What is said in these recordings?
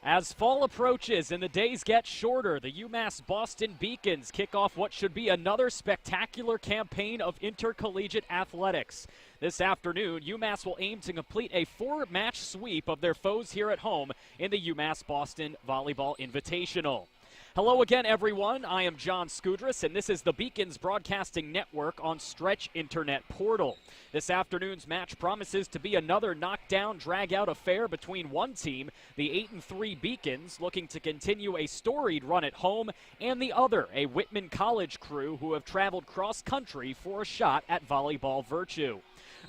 As fall approaches and the days get shorter, the UMass Boston Beacons kick off what should be another spectacular campaign of intercollegiate athletics. This afternoon, UMass will aim to complete a 4-match sweep of their foes here at home in the UMass Boston Volleyball Invitational. Hello again, everyone. I am John Skudras, and this is the Beacons Broadcasting Network on Stretch Internet Portal. This afternoon's match promises to be another knockdown, drag-out affair between one team, the 8-3 Beacons, looking to continue a storied run at home, and the other, a Whitman College crew who have traveled cross-country for a shot at volleyball virtue.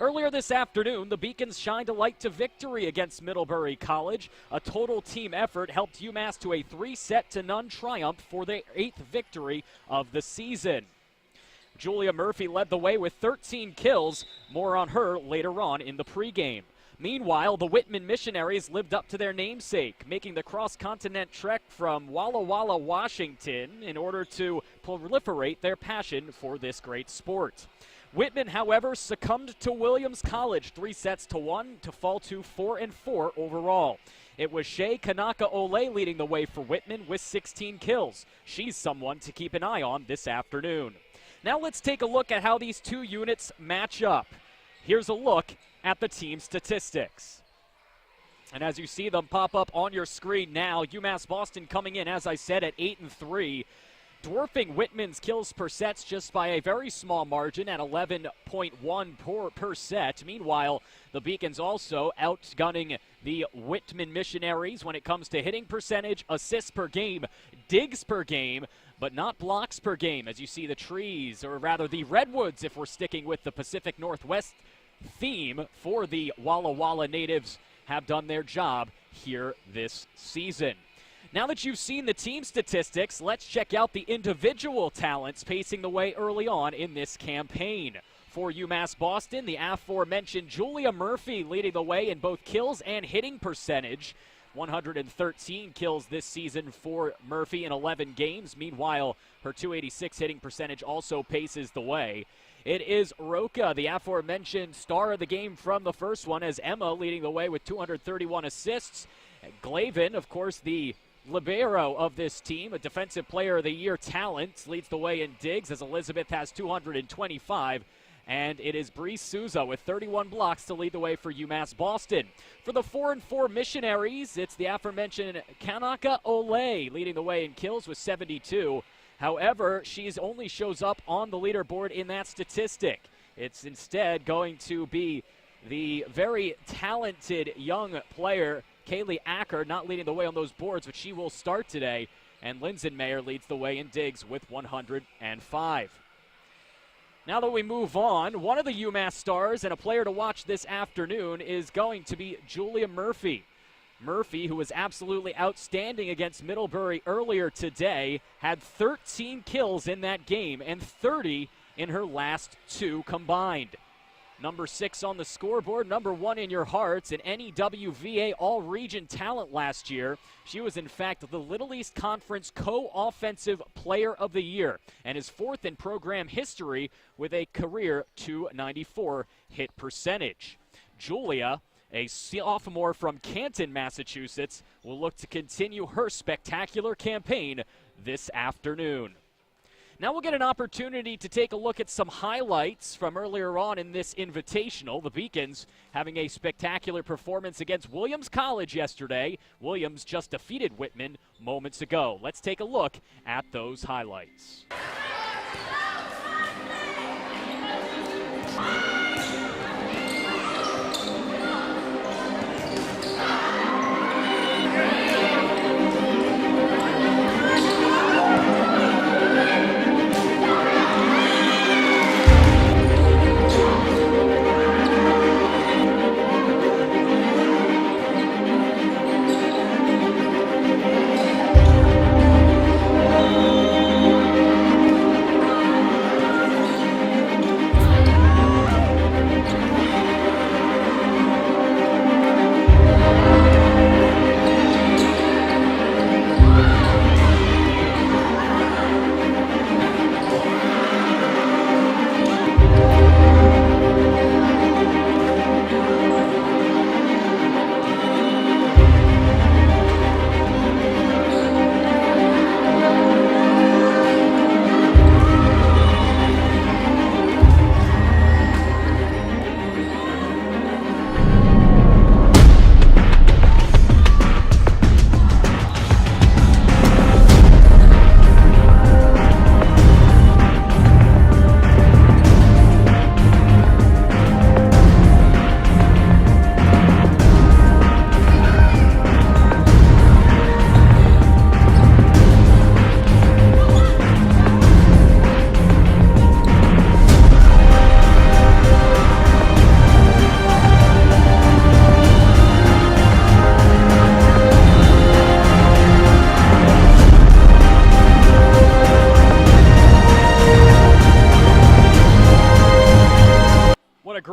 Earlier this afternoon, the Beacons shined a light to victory against Middlebury College. A total team effort helped UMass to a 3-0 triumph for their 8th victory of the season. Julia Murphy led the way with 13 kills. More on her later on in the pregame. Meanwhile, the Whitman Missionaries lived up to their namesake, making the cross-continent trek from Walla Walla, Washington, in order to proliferate their passion for this great sport. Whitman, however, succumbed to Williams College 3-1 to fall to 4-4 overall. It was Shea Kanaka-Ole leading the way for Whitman with 16 kills. She's someone to keep an eye on this afternoon. Now let's take a look at how these two units match up. Here's a look at the team statistics. And as you see them pop up on your screen now, UMass Boston coming in, as I said, at 8-3. Dwarfing Whitman's kills per sets just by a very small margin at 11.1 per set. Meanwhile, the Beacons also outgunning the Whitman Missionaries when it comes to hitting percentage, assists per game, digs per game, but not blocks per game. As you see the trees, or rather the redwoods if we're sticking with the Pacific Northwest theme for the Walla Walla natives, have done their job here this season. Now that you've seen the team statistics, let's check out the individual talents pacing the way early on in this campaign. For UMass Boston, the aforementioned Julia Murphy leading the way in both kills and hitting percentage. 113 kills this season for Murphy in 11 games. Meanwhile, her .286 hitting percentage also paces the way. It is ROCHA, the aforementioned star of the game from the first one, as Emma leading the way with 231 assists. Glavin, of course, the libero of this team, a Defensive Player of the Year talent, leads the way in digs as Elizabeth has 225. And it is Bree SOUSA with 31 blocks to lead the way for UMass Boston. For the 4-4 Missionaries, it's the aforementioned Kanaka-Ole leading the way in kills with 72. However, she only shows up on the leaderboard in that statistic. It's instead going to be the very talented young player, Kaylee Acker, not leading the way on those boards, but she will start today. And Linsenmayer leads the way in digs with 105. Now that we move on, one of the UMass stars and a player to watch this afternoon is going to be Julia Murphy. Murphy, who was absolutely outstanding against Middlebury earlier today, had 13 kills in that game and 30 in her last 2 combined. Number 6 on the scoreboard, number 1 in your hearts, an NEWVA All-Region talent last year. She was, in fact, the Little East Conference Co-Offensive Player of the Year and is 4th in program history with a career .294 hit percentage. Julia, a sophomore from Canton, Massachusetts, will look to continue her spectacular campaign this afternoon. Now we'll get an opportunity to take a look at some highlights from earlier on in this invitational. The Beacons having a spectacular performance against Williams College yesterday. Williams just defeated Whitman moments ago. Let's take a look at those highlights.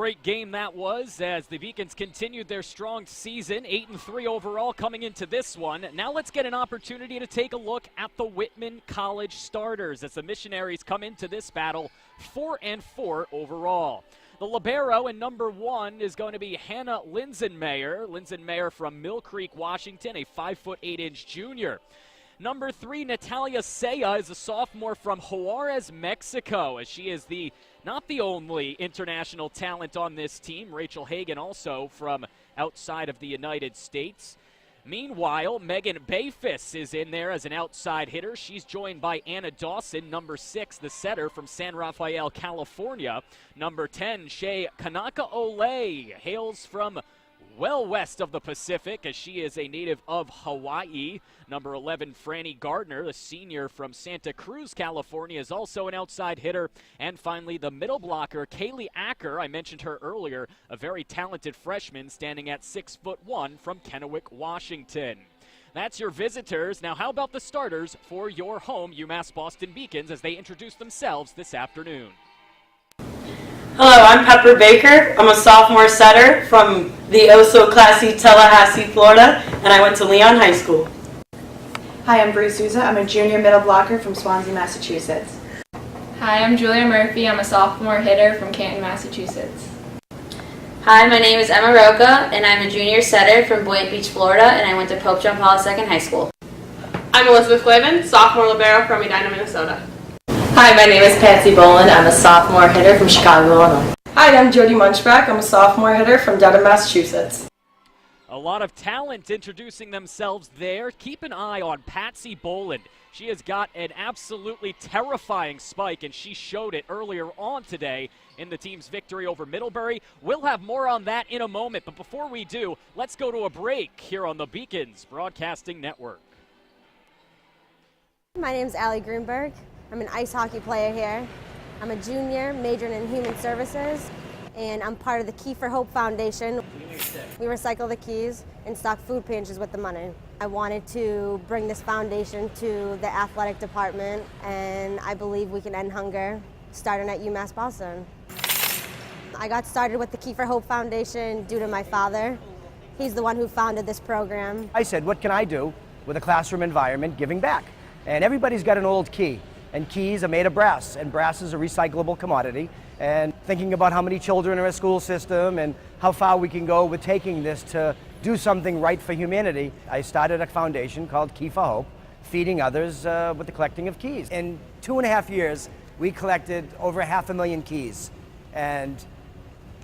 great game that was as the Beacons continued their strong season, 8-3 overall coming into this one. Now let's get an opportunity to take a look at the Whitman College starters as the Missionaries come into this battle 4-4 overall. The libero in number 1 is going to be Hannah Linsenmayer. Linsenmayer from Mill Creek, Washington, a 5'8" junior. Number 3, Natalia Sea is a sophomore from Juarez, Mexico, as she is not the only international talent on this team. Rachel Hagan also from outside of the United States. Meanwhile, Megan Bayfis is in there as an outside hitter. She's joined by Anna Dawson, number 6, the setter from San Rafael, California. Number 10, Shea Kanaka-Ole, hails from well west of the Pacific as she is a native of Hawaii. Number 11, Franny Gardner, the senior from Santa Cruz, California, is also an outside hitter. And finally, the middle blocker, Kaylee Acker, I mentioned her earlier, a very talented freshman standing at 6'1" from Kennewick, Washington. That's your visitors. Now how about the starters for your home UMass Boston Beacons as they introduce themselves this afternoon? Hello, I'm Pepper Baker. I'm a sophomore setter from the oh-so-classy Tallahassee, Florida, and I went to Leon High School. Hi, I'm Bree Sousa. I'm a junior middle blocker from Swansea, Massachusetts. Hi, I'm Julia Murphy. I'm a sophomore hitter from Canton, Massachusetts. Hi, my name is Emma Rocha, and I'm a junior setter from Boynton Beach, Florida, and I went to Pope John Paul II High School. I'm Elizabeth Glavin, sophomore libero from Edina, Minnesota. Hi, my name is Patsy Boland. I'm a sophomore hitter from Chicago, Illinois. Hi, I'm Jody Munchback. I'm a sophomore hitter from Dedham, Massachusetts. A lot of talent introducing themselves there. Keep an eye on Patsy Boland. She has got an absolutely terrifying spike, and she showed it earlier on today in the team's victory over Middlebury. We'll have more on that in a moment, but before we do, let's go to a break here on the Beacons Broadcasting Network. My name's Allie Greenberg. I'm an ice hockey player here. I'm a junior, majoring in human services, and I'm part of the Key for Hope Foundation. We recycle the keys and stock food pantries with the money. I wanted to bring this foundation to the athletic department, and I believe we can end hunger starting at UMass Boston. I got started with the Key for Hope Foundation due to my father. He's the one who founded this program. I said, what can I do with a classroom environment giving back? And everybody's got an old key. And keys are made of brass, and brass is a recyclable commodity. And thinking about how many children are in a school system and how far we can go with taking this to do something right for humanity, I started a foundation called Key for Hope, feeding others with the collecting of keys. In 2.5 years, we collected over 500,000 keys. And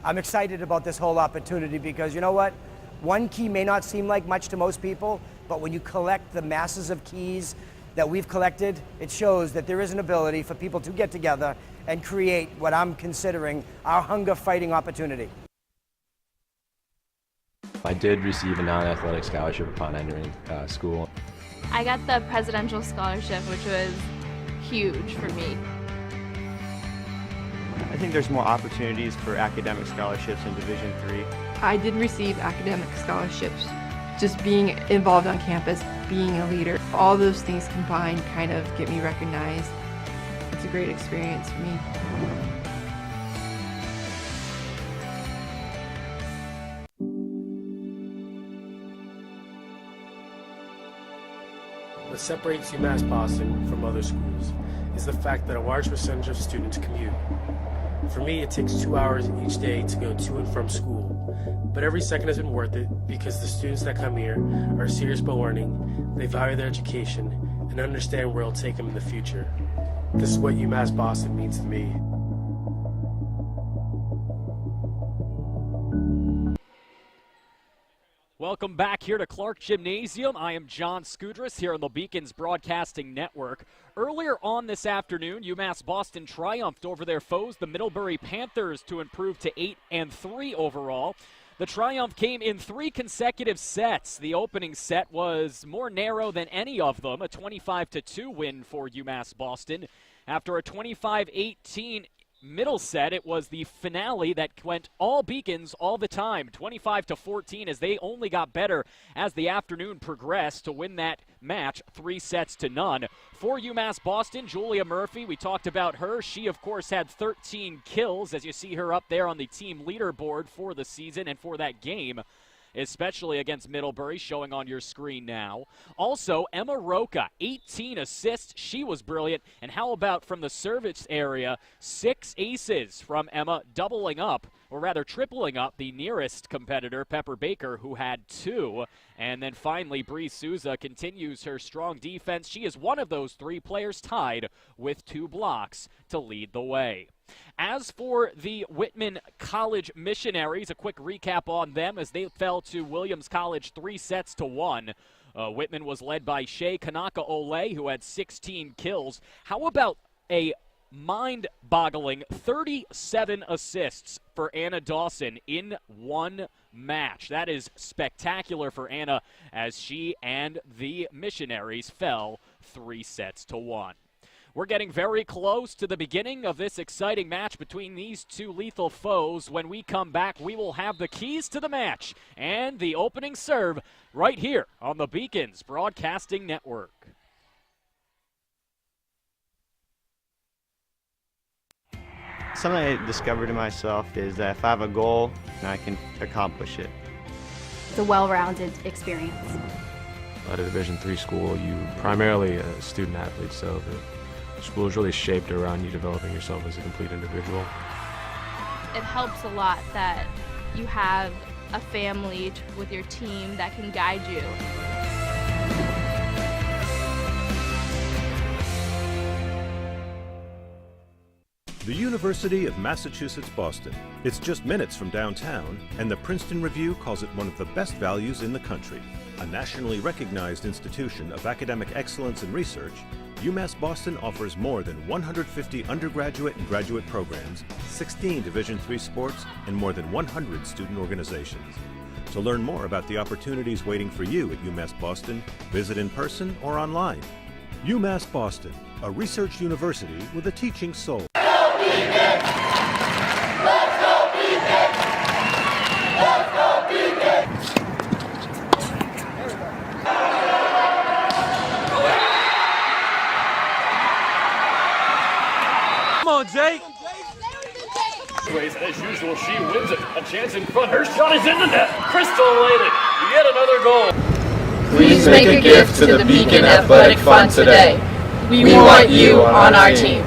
I'm excited about this whole opportunity because you know what? One key may not seem like much to most people, but when you collect the masses of keys that we've collected, it shows that there is an ability for people to get together and create what I'm considering our hunger-fighting opportunity. I did receive a non-athletic scholarship upon entering school. I got the presidential scholarship, which was huge for me. I think there's more opportunities for academic scholarships in Division III. I did receive academic scholarships. Just being involved on campus, being a leader, all those things combined kind of get me recognized. It's a great experience for me. What separates UMass Boston from other schools is the fact that a large percentage of students commute. For me, it takes 2 hours each day to go to and from school. But every second has been worth it because the students that come here are serious about learning, they value their education, and understand where it'll take them in the future. This is what UMass Boston means to me. Welcome back here to Clark Gymnasium. I am John Skudras here on the Beacons Broadcasting Network. Earlier on this afternoon, UMass Boston triumphed over their foes, the Middlebury Panthers, to improve to 8-3 overall. The triumph came in 3 consecutive sets. The opening set was more narrow than any of them, a 25-2 win for UMass Boston. After a 25-18 middle set, it was the finale that went all Beacons all the time, 25-14, as they only got better as the afternoon progressed to win that match 3-0. For UMass Boston, Julia Murphy, we talked about her. She, of course, had 13 kills, as you see her up there on the team leaderboard for the season and for that game, especially against Middlebury, showing on your screen now. Also, Emma Rocha, 18 assists. She was brilliant. And how about from the service area, 6 aces from Emma, doubling up, or rather tripling up, the nearest competitor, Pepper Baker, who had 2. And then finally, Bree Sousa continues her strong defense. She is one of those 3 players tied with 2 blocks to lead the way. As for the Whitman College Missionaries, a quick recap on them as they fell to Williams College 3-1. Whitman was led by Shea Kanaka-Ole, who had 16 kills. How about a mind-boggling 37 assists for Anna Dawson in one match? That is spectacular for Anna, as she and the Missionaries fell 3-1. We're getting very close to the beginning of this exciting match between these 2 lethal foes. When we come back, we will have the keys to the match and the opening serve right here on the Beacons Broadcasting Network. Something I discovered in myself is that if I have a goal, then I can accomplish it. It's a well-rounded experience. At a Division III school, you primarily a student athlete, so the school is really shaped around you developing yourself as a complete individual. It helps a lot that you have a family with your team that can guide you. The University of Massachusetts Boston. It's just minutes from downtown, and the Princeton Review calls it one of the best values in the country. A nationally recognized institution of academic excellence and research, UMass Boston offers more than 150 undergraduate and graduate programs, 16 Division III sports, and more than 100 student organizations. To learn more about the opportunities waiting for you at UMass Boston, visit in person or online. UMass Boston, a research university with a teaching soul. Come on, Jake. As usual, she wins it. A chance in front. Her shot is in the net. Crystal Layden, yet another goal. Please make a gift to the Beacon Athletic Fund today. We want you on our team.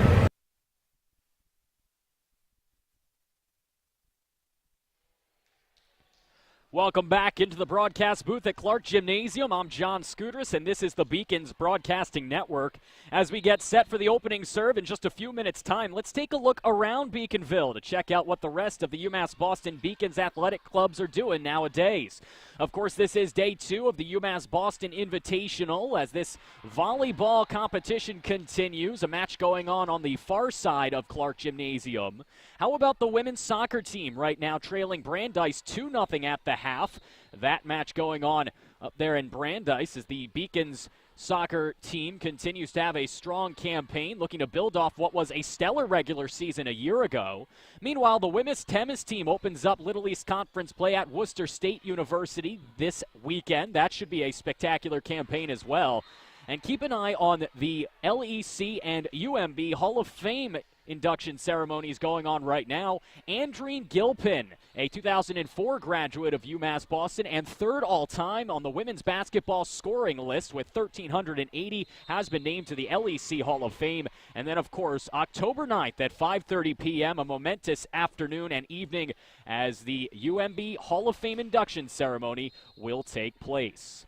Welcome back into the broadcast booth at Clark Gymnasium. I'm John Scudris, and this is the Beacons Broadcasting Network. As we get set for the opening serve in just a few minutes' time, let's take a look around Beaconville to check out what the rest of the UMass Boston Beacons athletic clubs are doing nowadays. Of course, this is day 2 of the UMass Boston Invitational as this volleyball competition continues. A match going on the far side of Clark Gymnasium. How about the women's soccer team right now trailing Brandeis 2-0 at the half? That match going on up there in Brandeis as the Beacons soccer team continues to have a strong campaign, looking to build off what was a stellar regular season a year ago. Meanwhile, the women's tennis team opens up Little East Conference play at Worcester State University this weekend. That should be a spectacular campaign as well. And keep an eye on the LEC and UMB Hall of Fame induction ceremonies going on right now. Andreen Gilpin, a 2004 graduate of UMass Boston and 3rd all-time on the women's basketball scoring list with 1,380, has been named to the LEC Hall of Fame. And then, of course, October 9th at 5:30 p.m., a momentous afternoon and evening as the UMB Hall of Fame induction ceremony will take place.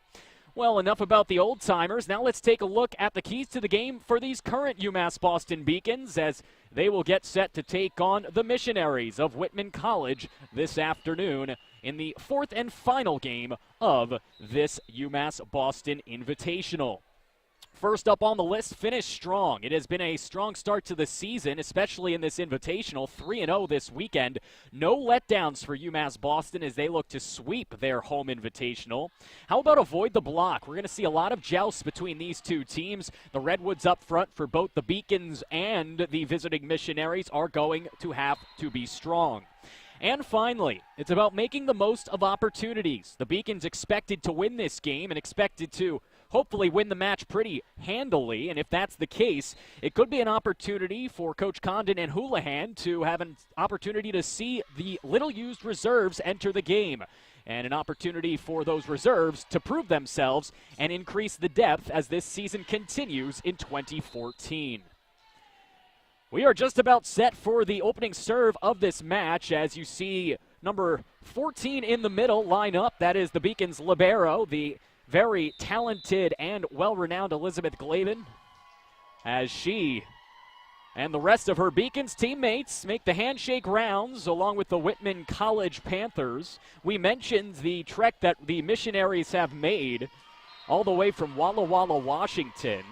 Well, enough about the old-timers. Now let's take a look at the keys to the game for these current UMass Boston Beacons as they will get set to take on the Missionaries of Whitman College this afternoon in the 4th and final game of this UMass Boston Invitational. First up on the list, finish strong. It has been a strong start to the season, especially in this invitational. 3-0 this weekend. No letdowns for UMass Boston as they look to sweep their home invitational. How about avoid the block? We're going to see a lot of jousts between these two teams. The Redwoods up front for both the Beacons and the visiting Missionaries are going to have to be strong. And finally, it's about making the most of opportunities. The Beacons expected to win this game and expected to hopefully win the match pretty handily, and if that's the case, it could be an opportunity for Coach Condon and Houlihan to have an opportunity to see the little-used reserves enter the game, and an opportunity for those reserves to prove themselves and increase the depth as this season continues in 2014. We are just about set for the opening serve of this match as you see number 14 in the middle line up. That is the Beacons libero, the very talented and well-renowned Elizabeth Glavin, as she and the rest of her Beacons teammates make the handshake rounds along with the Whitman College Panthers. We mentioned the trek that the Missionaries have made all the way from Walla Walla, Washington.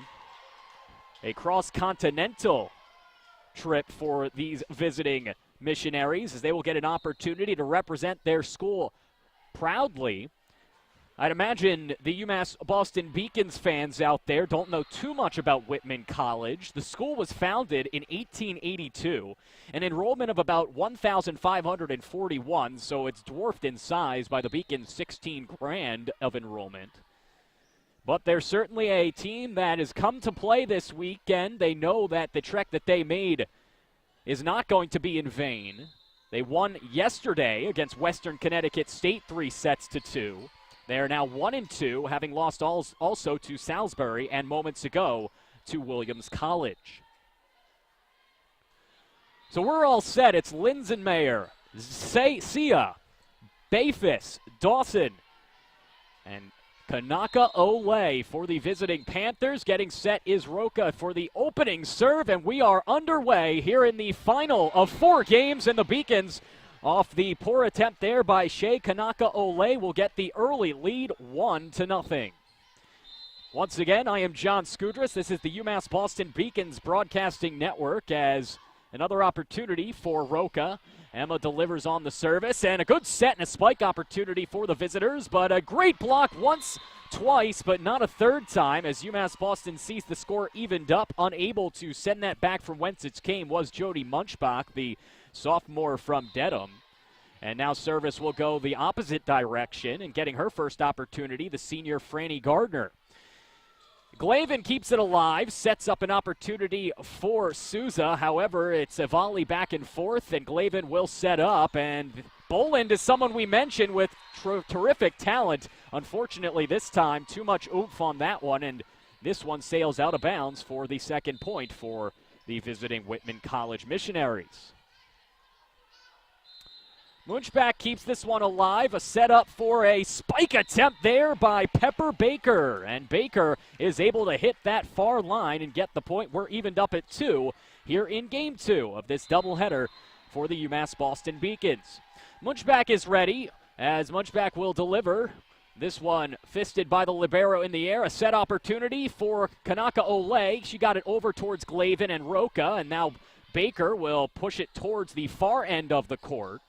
A cross-continental trip for these visiting Missionaries as they will get an opportunity to represent their school proudly. I'd imagine the UMass Boston Beacons fans out there don't know too much about Whitman College. The school was founded in 1882, an enrollment of about 1,541, so it's dwarfed in size by the Beacons' 16 grand of enrollment. But they're certainly a team that has come to play this weekend. They know that the trek that they made is not going to be in vain. They won yesterday against Western Connecticut State 3-2. They are now 1-2, having lost also to Salisbury and moments ago to Williams College. So we're all set. It's Linsenmayer, Sia, Bayfus, Dawson, and Kanaka Ole for the visiting Panthers. Getting set is ROCHA for the opening serve, and we are underway here in the final of 4 games, and the Beacons, off the poor attempt there by Shea Kanaka Ole, will get the early lead 1-0. Once again, I am John Skudras. This is the UMass Boston Beacons Broadcasting Network as another opportunity for ROCHA. Emma delivers on the service, and a good set and a spike opportunity for the visitors, but a great block once, twice, but not a third time as UMass Boston sees the score evened up. Unable to send that back from whence it came was Jody Munchbach, the sophomore from Dedham. And now service will go the opposite direction, and getting her first opportunity, the senior Franny Gardner. Glavin keeps it alive, sets up an opportunity for SOUSA. However, it's a volley back and forth, and Glavin will set up. And Boland is someone we mentioned with terrific talent. Unfortunately, this time, too much oomph on that one, and this one sails out of bounds for the second point for the visiting Whitman College Missionaries. Munchbach keeps this one alive. A setup for a spike attempt there by Pepper Baker. And Baker is able to hit that far line and get the point. We're evened up at 2 here in Game 2 of this doubleheader for the UMass Boston Beacons. Munchbach is ready as Munchbach will deliver. This one fisted by the libero in the air. A set opportunity for Kanaka Ole. She got it over towards Glavin and ROCHA, and now Baker will push it towards the far end of the court.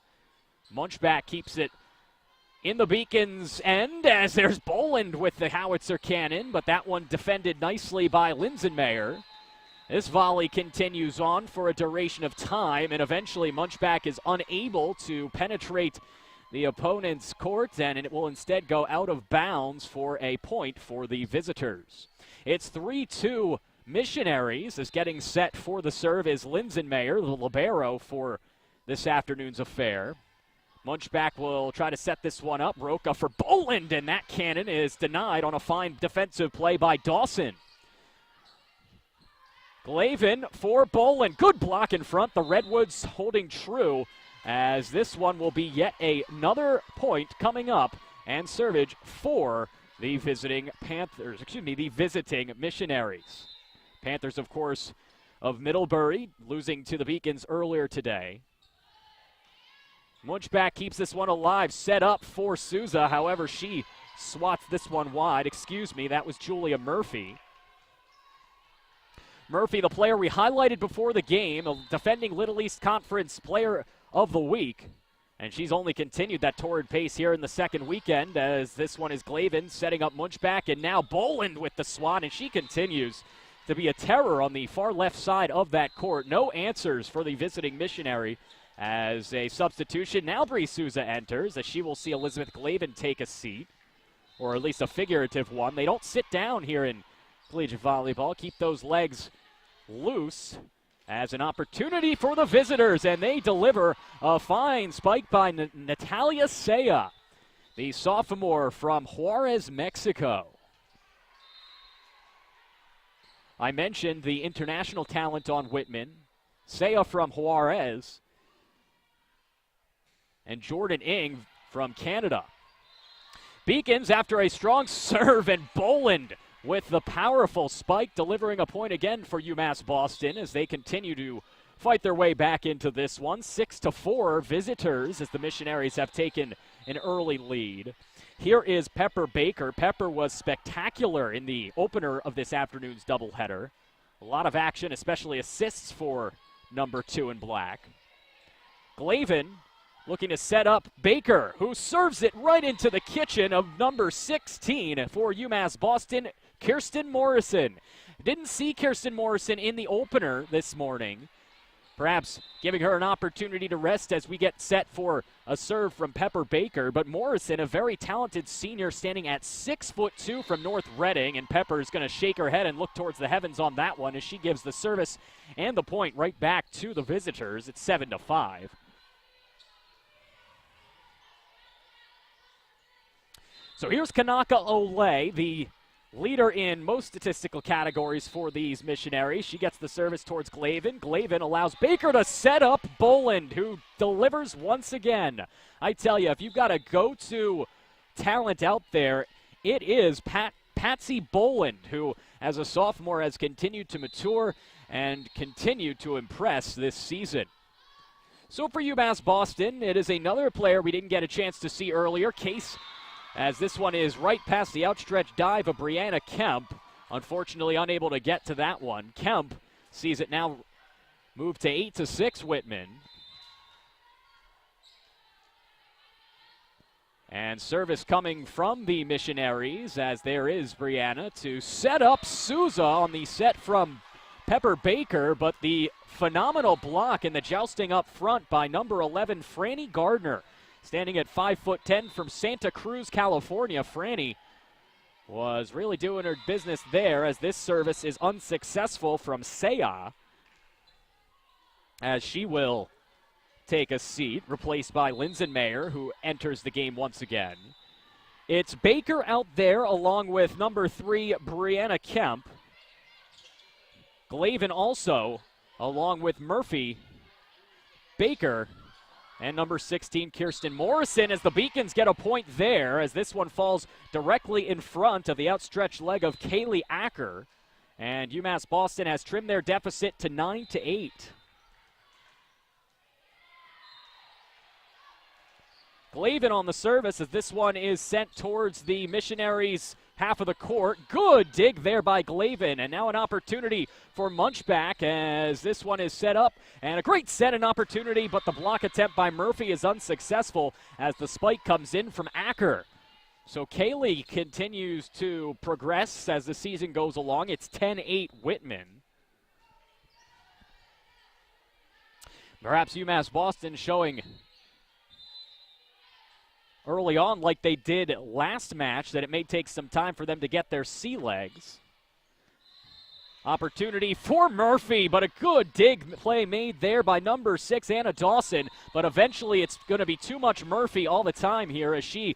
Munchbach keeps it in the Beacons' end as there's Boland with the howitzer cannon, but that one defended nicely by Linsenmayer. This volley continues on for a duration of time, and eventually Munchbach is unable to penetrate the opponent's court, and it will instead go out of bounds for a point for the visitors. It's 3-2 Missionaries, as getting set for the serve is Linsenmayer, the libero for this afternoon's affair. Munchbach will try to set this one up. ROCHA for Boland, and that cannon is denied on a fine defensive play by Dawson. Glavin for Boland. Good block in front. The Redwoods holding true as this one will be yet another point coming up and servage for the visiting Panthers, the visiting Missionaries. Panthers, of course, of Middlebury, losing to the Beacons earlier today. Munchbach keeps this one alive, set up for SOUSA. However, she swats this one wide. Excuse me, that was Julia Murphy. Murphy, the player we highlighted before the game, a defending Little East Conference Player of the Week. And she's only continued that torrid pace here in the second weekend, as this one is Glavin setting up Munchback, and now Boland with the swan, and she continues to be a terror on the far left side of that court. No answers for the visiting missionary as a substitution. Now Bree Sousa enters, as she will see Elizabeth Glavin take a seat, or at least a figurative one. They don't sit down here in collegiate volleyball. Keep those legs loose as an opportunity for the visitors, and they deliver a fine spike by Natalia Sea, the sophomore from Juarez, Mexico. I mentioned the international talent on Whitman, Sea from Juarez, and Jordan Ing from Canada. Beacons, after a strong serve, and Boland with the powerful spike, delivering a point again for UMass Boston as they continue to fight their way back into this one. 6-4 visitors as the missionaries have taken an early lead. Here is Pepper Baker. Pepper was spectacular in the opener of this afternoon's doubleheader. A lot of action, especially assists for number 2 in black. Glavin looking to set up Baker, who serves it right into the kitchen of number 16 for UMass Boston, Kirsten Morrison. Didn't see Kirsten Morrison in the opener this morning. Perhaps giving her an opportunity to rest as we get set for a serve from Pepper Baker. But Morrison, a very talented senior, standing at 6'2" from North Reading, and Pepper's going to shake her head and look towards the heavens on that one as she gives the service and the point right back to the visitors. It's 7-5. So here's Kanaka Ole, the leader in most statistical categories for these missionaries. She gets the service towards Glavin. Glavin allows Baker to set up Boland, who delivers once again. I tell you, if you've got a go-to talent out there, it is Patsy Boland, who as a sophomore has continued to mature and continue to impress this season. So for UMass Boston, it is another player we didn't get a chance to see earlier, Case, as this one is right past the outstretched dive of Brianna Kemp. Unfortunately unable to get to that one. Kemp sees it now move to 8-6 Whitman. And service coming from the missionaries as there is Brianna to set up Sousa on the set from Pepper Baker, but the phenomenal block in the jousting up front by number 11, Franny Gardner. Standing at 5'10" from Santa Cruz, California, Franny was really doing her business there as this service is unsuccessful from Sea, as she will take a seat, replaced by Linsenmayer, who enters the game once again. It's Baker out there along with number 3, Brianna Kemp. Glavin also along with Murphy, Baker, and number 16, Kirsten Morrison, as the Beacons get a point there, as this one falls directly in front of the outstretched leg of Kaylee Acker. And UMass Boston has trimmed their deficit to 9-8. Glavin on the service as this one is sent towards the missionaries' half of the court. Good dig there by Glavin, and now an opportunity for Munchback as this one is set up, and a great set and opportunity, but the block attempt by Murphy is unsuccessful as the spike comes in from Acker. So Kaylee continues to progress as the season goes along. It's 10-8 Whitman. Perhaps UMass Boston showing early on, like they did last match, that it may take some time for them to get their sea legs. Opportunity for Murphy, but a good dig play made there by number 6, Anna Dawson. But eventually it's going to be too much Murphy all the time here as she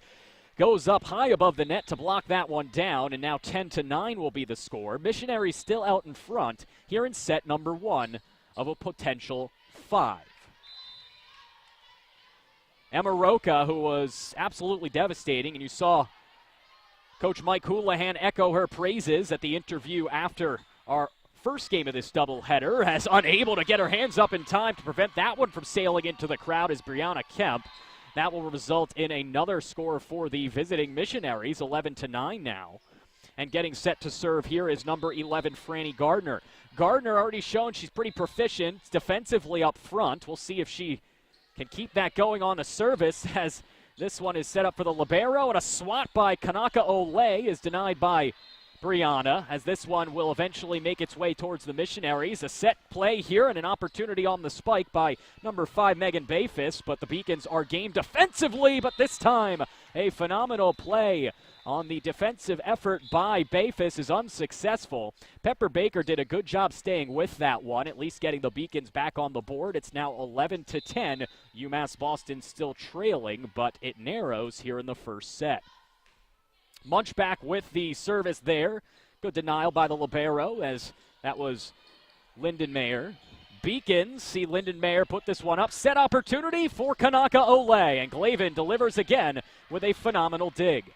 goes up high above the net to block that one down. And now 10-9 will be the score. Missionaries still out in front here in set number 1 of a potential 5. Emma Rocha, who was absolutely devastating, and you saw Coach Mike Houlihan echo her praises at the interview after our first game of this doubleheader, as unable to get her hands up in time to prevent that one from sailing into the crowd is Brianna Kemp. That will result in another score for the visiting missionaries, 11-9 now. And getting set to serve here is number 11, Franny Gardner. Gardner already shown she's pretty proficient defensively up front. We'll see if she can keep that going on the service as this one is set up for the libero, and a swat by Kanaka Olay is denied by Brianna, as this one will eventually make its way towards the missionaries. A set play here and an opportunity on the spike by number 5, Megan Bayfist, but the Beacons are game defensively, but this time a phenomenal play on the defensive effort by Bayfist is unsuccessful. Pepper Baker did a good job staying with that one, at least getting the Beacons back on the board. It's now 11-10. UMass Boston still trailing, but it narrows here in the first set. Munchback with the service there. Good denial by the libero, as that was Lyndon Mayer. Beacons see Lyndon Mayer put this one up. Set opportunity for Kanaka Olay, and Glavin delivers again with a phenomenal dig.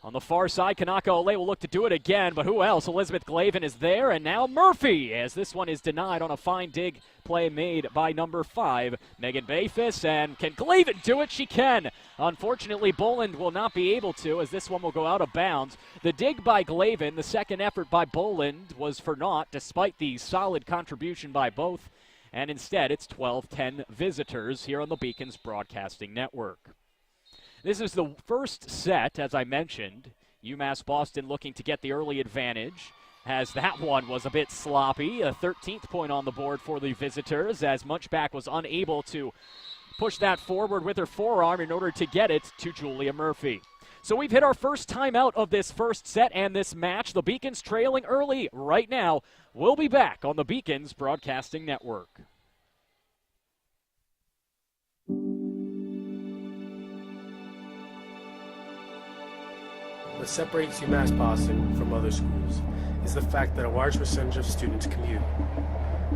On the far side, Kanaka Olay will look to do it again, but who else? Elizabeth Glavin is there, and now Murphy, as this one is denied on a fine dig play made by number 5, Megan Bayfist, and can Glavin do it? She can. Unfortunately, Boland will not be able to, as this one will go out of bounds. The dig by Glavin, the second effort by Boland, was for naught, despite the solid contribution by both, and instead it's 12-10 visitors here on the Beacons Broadcasting Network. This is the first set, as I mentioned. UMass Boston looking to get the early advantage, as that one was a bit sloppy. A 13th point on the board for the visitors, as Munchback was unable to push that forward with her forearm in order to get it to Julia Murphy. So we've hit our first timeout of this first set and this match. The Beacons trailing early right now. We'll be back on the Beacons Broadcasting Network. What separates UMass Boston from other schools is the fact that a large percentage of students commute.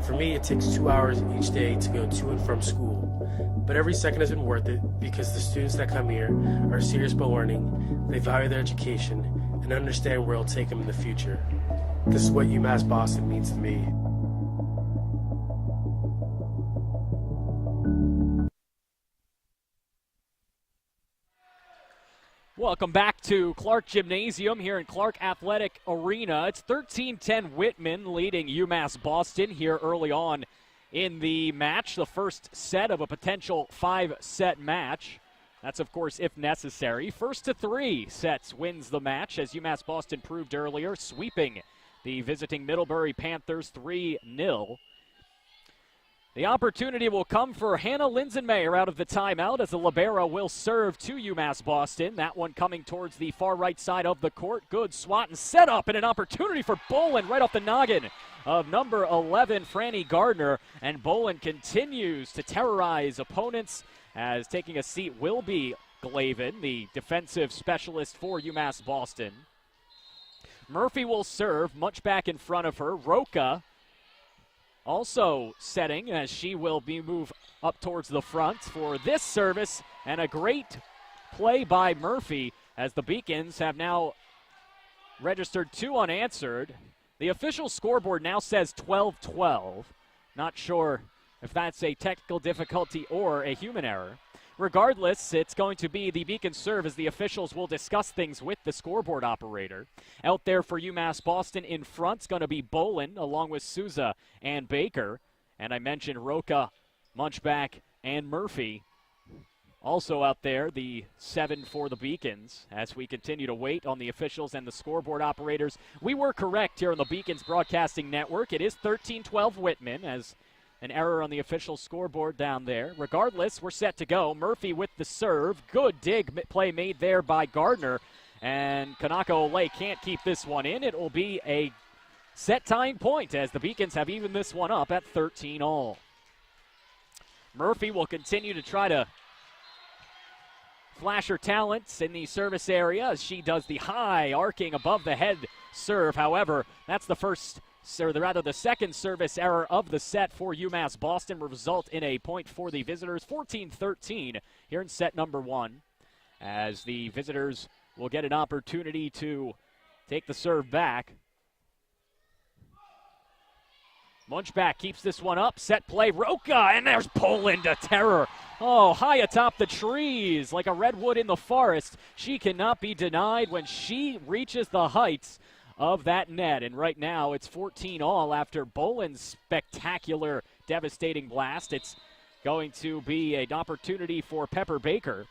For me, it takes 2 hours each day to go to and from school, but every second has been worth it because the students that come here are serious about learning, they value their education, and understand where it'll take them in the future. This is what UMass Boston means to me. Welcome back to Clark Gymnasium here in Clark Athletic Arena. It's 13-10 Whitman leading UMass Boston here early on in the match, the first set of a potential 5-set match. That's, of course, if necessary. First to 3 sets wins the match, as UMass Boston proved earlier, sweeping the visiting Middlebury Panthers 3-0. The opportunity will come for Hannah Linsenmayer out of the timeout, as the libero will serve to UMass Boston. That one coming towards the far right side of the court. Good swat and set up, and an opportunity for Boland right off the noggin of number 11, Franny Gardner. And Boland continues to terrorize opponents, as taking a seat will be Glavin, the defensive specialist for UMass Boston. Murphy will serve, much back in front of her. ROCHA also setting, as she will be moved up towards the front for this service, and a great play by Murphy, as the Beacons have now registered 2 unanswered. The official scoreboard now says 12-12. Not sure if that's a technical difficulty or a human error. Regardless, it's going to be the Beacon serve, as the officials will discuss things with the scoreboard operator. Out there for UMass Boston in front's going to be Boland, along with SOUSA and Baker. And I mentioned ROCHA, Munchback, and Murphy. Also out there, the 7 for the Beacons, as we continue to wait on the officials and the scoreboard operators. We were correct here on the Beacons Broadcasting Network. It is 13-12 Whitman, as an error on the official scoreboard down there. Regardless, we're set to go. Murphy with the serve. Good dig play made there by Gardner. And Kanaka Olay can't keep this one in. It will be a set tying point, as the Beacons have evened this one up at 13-all. Murphy will continue to try to flash her talents in the service area, as she does the high arcing above the head serve. However, that's the second service error of the set for UMass Boston, will result in a point for the visitors. 14-13 here in set number 1, as the visitors will get an opportunity to take the serve back. Munchback keeps this one up. Set play. ROCHA, and there's Boland, a terror. Oh, high atop the trees like a redwood in the forest. She cannot be denied when she reaches the heights of that net. And right now it's 14-all after Boland's spectacular, devastating blast. It's going to be an opportunity for Pepper Baker.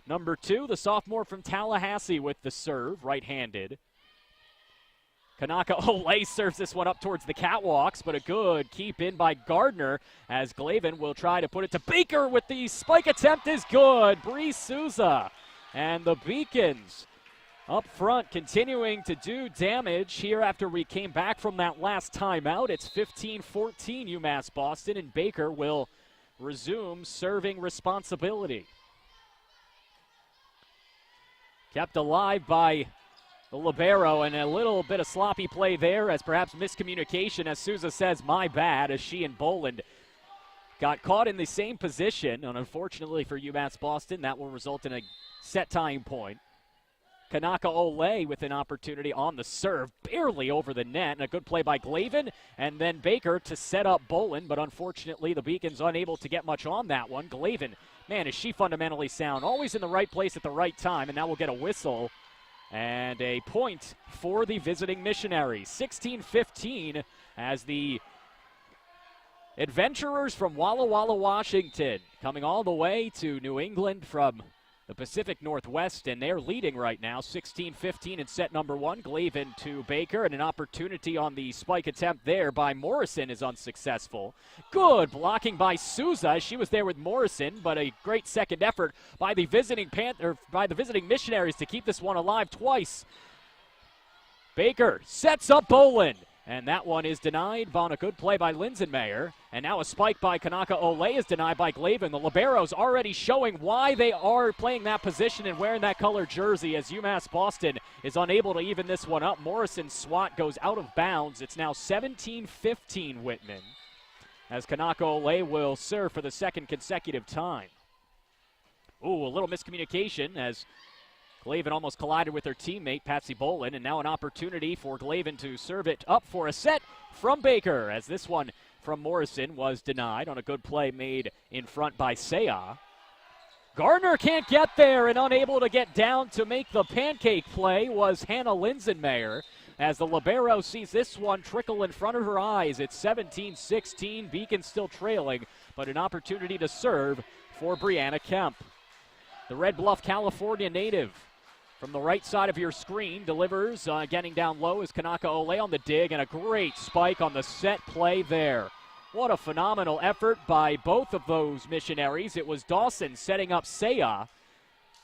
Number 2, the sophomore from Tallahassee with the serve, right-handed. Kanaka Olay serves this one up towards the catwalks, but a good keep in by Gardner as Glavin will try to put it to Baker with the spike attempt is good. Bree SOUSA and the Beacons up front continuing to do damage here after we came back from that last timeout. It's 15-14 UMass Boston, and Baker will resume serving responsibility. Kept alive by the libero, and a little bit of sloppy play there as perhaps miscommunication, as SOUSA says, my bad, as she and Boland got caught in the same position. And unfortunately for UMass Boston, that will result in a set tying point. Kanaka Olay with an opportunity on the serve, barely over the net, and a good play by Glavin, and then Baker to set up Boland, but unfortunately the Beacons unable to get much on that one. Glavin, man, is she fundamentally sound, always in the right place at the right time, and now we'll get a whistle. And a point for the visiting missionaries. 16-15 as the adventurers from Walla Walla, Washington, coming all the way to New England from the Pacific Northwest, and they're leading right now, 16-15 in set number 1. Glavin to Baker, and an opportunity on the spike attempt there by Morrison is unsuccessful. Good blocking by SOUSA. She was there with Morrison, but a great second effort by the visiting missionaries to keep this one alive twice. Baker sets up Boland, and that one is denied on a good play by Linsenmayer. And now a spike by Kanaka Olay is denied by Glavin. The liberos already showing why they are playing that position and wearing that color jersey, as UMass Boston is unable to even this one up. Morrison's swat goes out of bounds. It's now 17-15 Whitman, as Kanaka Olay will serve for the second consecutive time. Ooh, a little miscommunication as Glavin almost collided with her teammate, Patsy Boland, and now an opportunity for Glavin to serve it up for a set from Baker, as this one from Morrison was denied on a good play made in front by Seah. Gardner can't get there, and unable to get down to make the pancake play was Hannah Linsenmayer, as the libero sees this one trickle in front of her eyes. It's 17-16, Beacon still trailing, but an opportunity to serve for Brianna Kemp. The Red Bluff, California native from the right side of your screen delivers, getting down low is Kanaka Olay on the dig, and a great spike on the set play there. What a phenomenal effort by both of those missionaries. It was Dawson setting up Seah,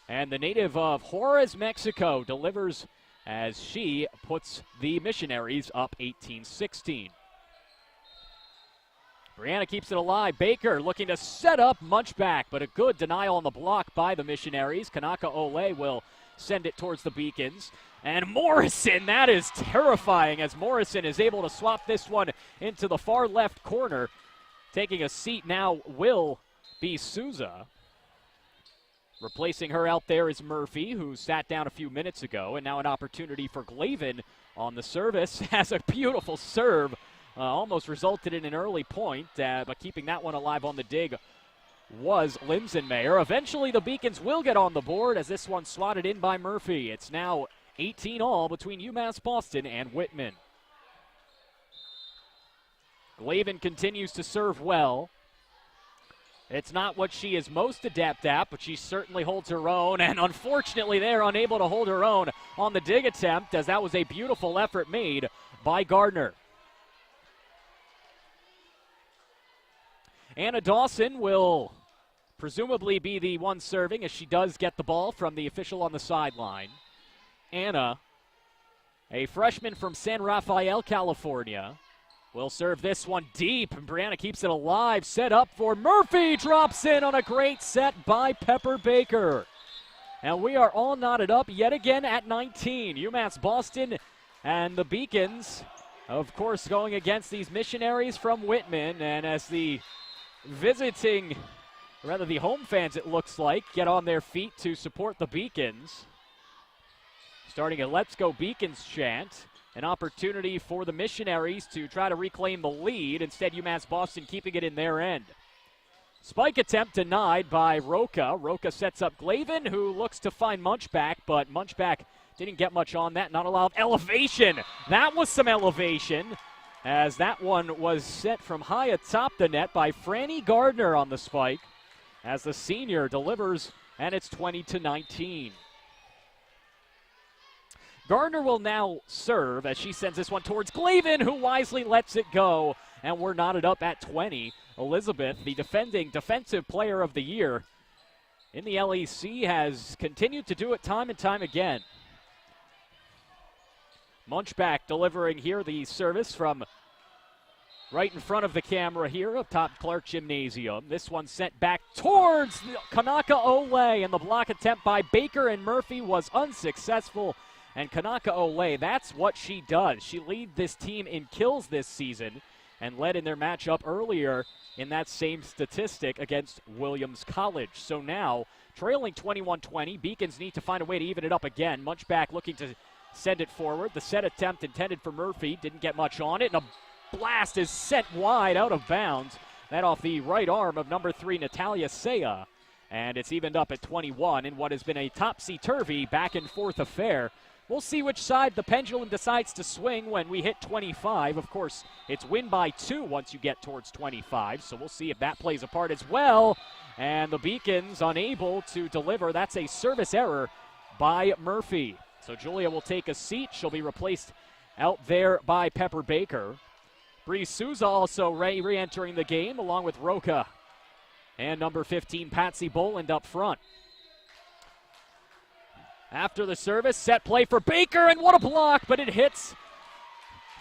and the native of Juarez, Mexico delivers as she puts the missionaries up 18-16. Brianna keeps it alive. Baker looking to set up Munchback, but a good denial on the block by the missionaries. Kanaka Olay will send it towards the Beacons. And Morrison, that is terrifying, as Morrison is able to swap this one into the far left corner. Taking a seat now will be SOUSA. Replacing her out there is Murphy, who sat down a few minutes ago, and now an opportunity for Glavin on the service. Has a beautiful serve. Almost resulted in an early point, but keeping that one alive on the dig was Linsenmayer. Eventually the Beacons will get on the board as this one swatted in by Murphy. It's now 18-all between UMass Boston and Whitman. Glavin continues to serve well. It's not what she is most adept at, but she certainly holds her own, and unfortunately they're unable to hold her own on the dig attempt, as that was a beautiful effort made by Gardner. Anna Dawson will presumably be the one serving, as she does get the ball from the official on the sideline. Anna, a freshman from San Rafael, California, will serve this one deep, and Brianna keeps it alive. Set up for Murphy, drops in on a great set by Pepper Baker. And we are all knotted up yet again at 19. UMass Boston and the Beacons, of course, going against these missionaries from Whitman, and as the visiting, or rather the home fans, it looks like, get on their feet to support the Beacons. Starting a Let's Go Beacons chant An opportunity for the Missionaries to try to reclaim the lead. Instead, UMass Boston keeping it in their end. Spike attempt denied by ROCHA. ROCHA sets up Glavin, who looks to find Munchback, but Munchback didn't get much on that. Not allowed. Elevation. That was some elevation, as that one was set from high atop the net by Franny Gardner on the spike, as the senior delivers, and it's 20-19. Gardner will now serve as she sends this one towards Glavin, who wisely lets it go, and we're knotted up at 20. Elizabeth, the defending Defensive Player of the Year in the LEC, has continued to do it time and time again. Munchback delivering here the service from right in front of the camera here up top Clark Gymnasium. This one sent back towards Kanaka Ole, and the block attempt by Baker and Murphy was unsuccessful. And Kanaka Ole, that's what she does. She leads this team in kills this season and led in their matchup earlier in that same statistic against Williams College. So now, trailing 21-20, Beacons need to find a way to even it up again. Munchback looking to send it forward. The set attempt intended for Murphy didn't get much on it, and a blast is sent wide out of bounds. That off the right arm of number 3, Natalia Sea. And it's evened up at 21 in what has been a topsy-turvy back-and-forth affair. We'll see which side the pendulum decides to swing when we hit 25. Of course, it's win by 2 once you get towards 25, so we'll see if that plays a part as well. And the Beacons unable to deliver. That's a service error by Murphy. So Julia will take a seat. She'll be replaced out there by Pepper Baker. Bree Sousa also re-entering the game along with ROCHA and number 15, Patsy Boland up front. After the service, set play for Baker, and what a block, but it hits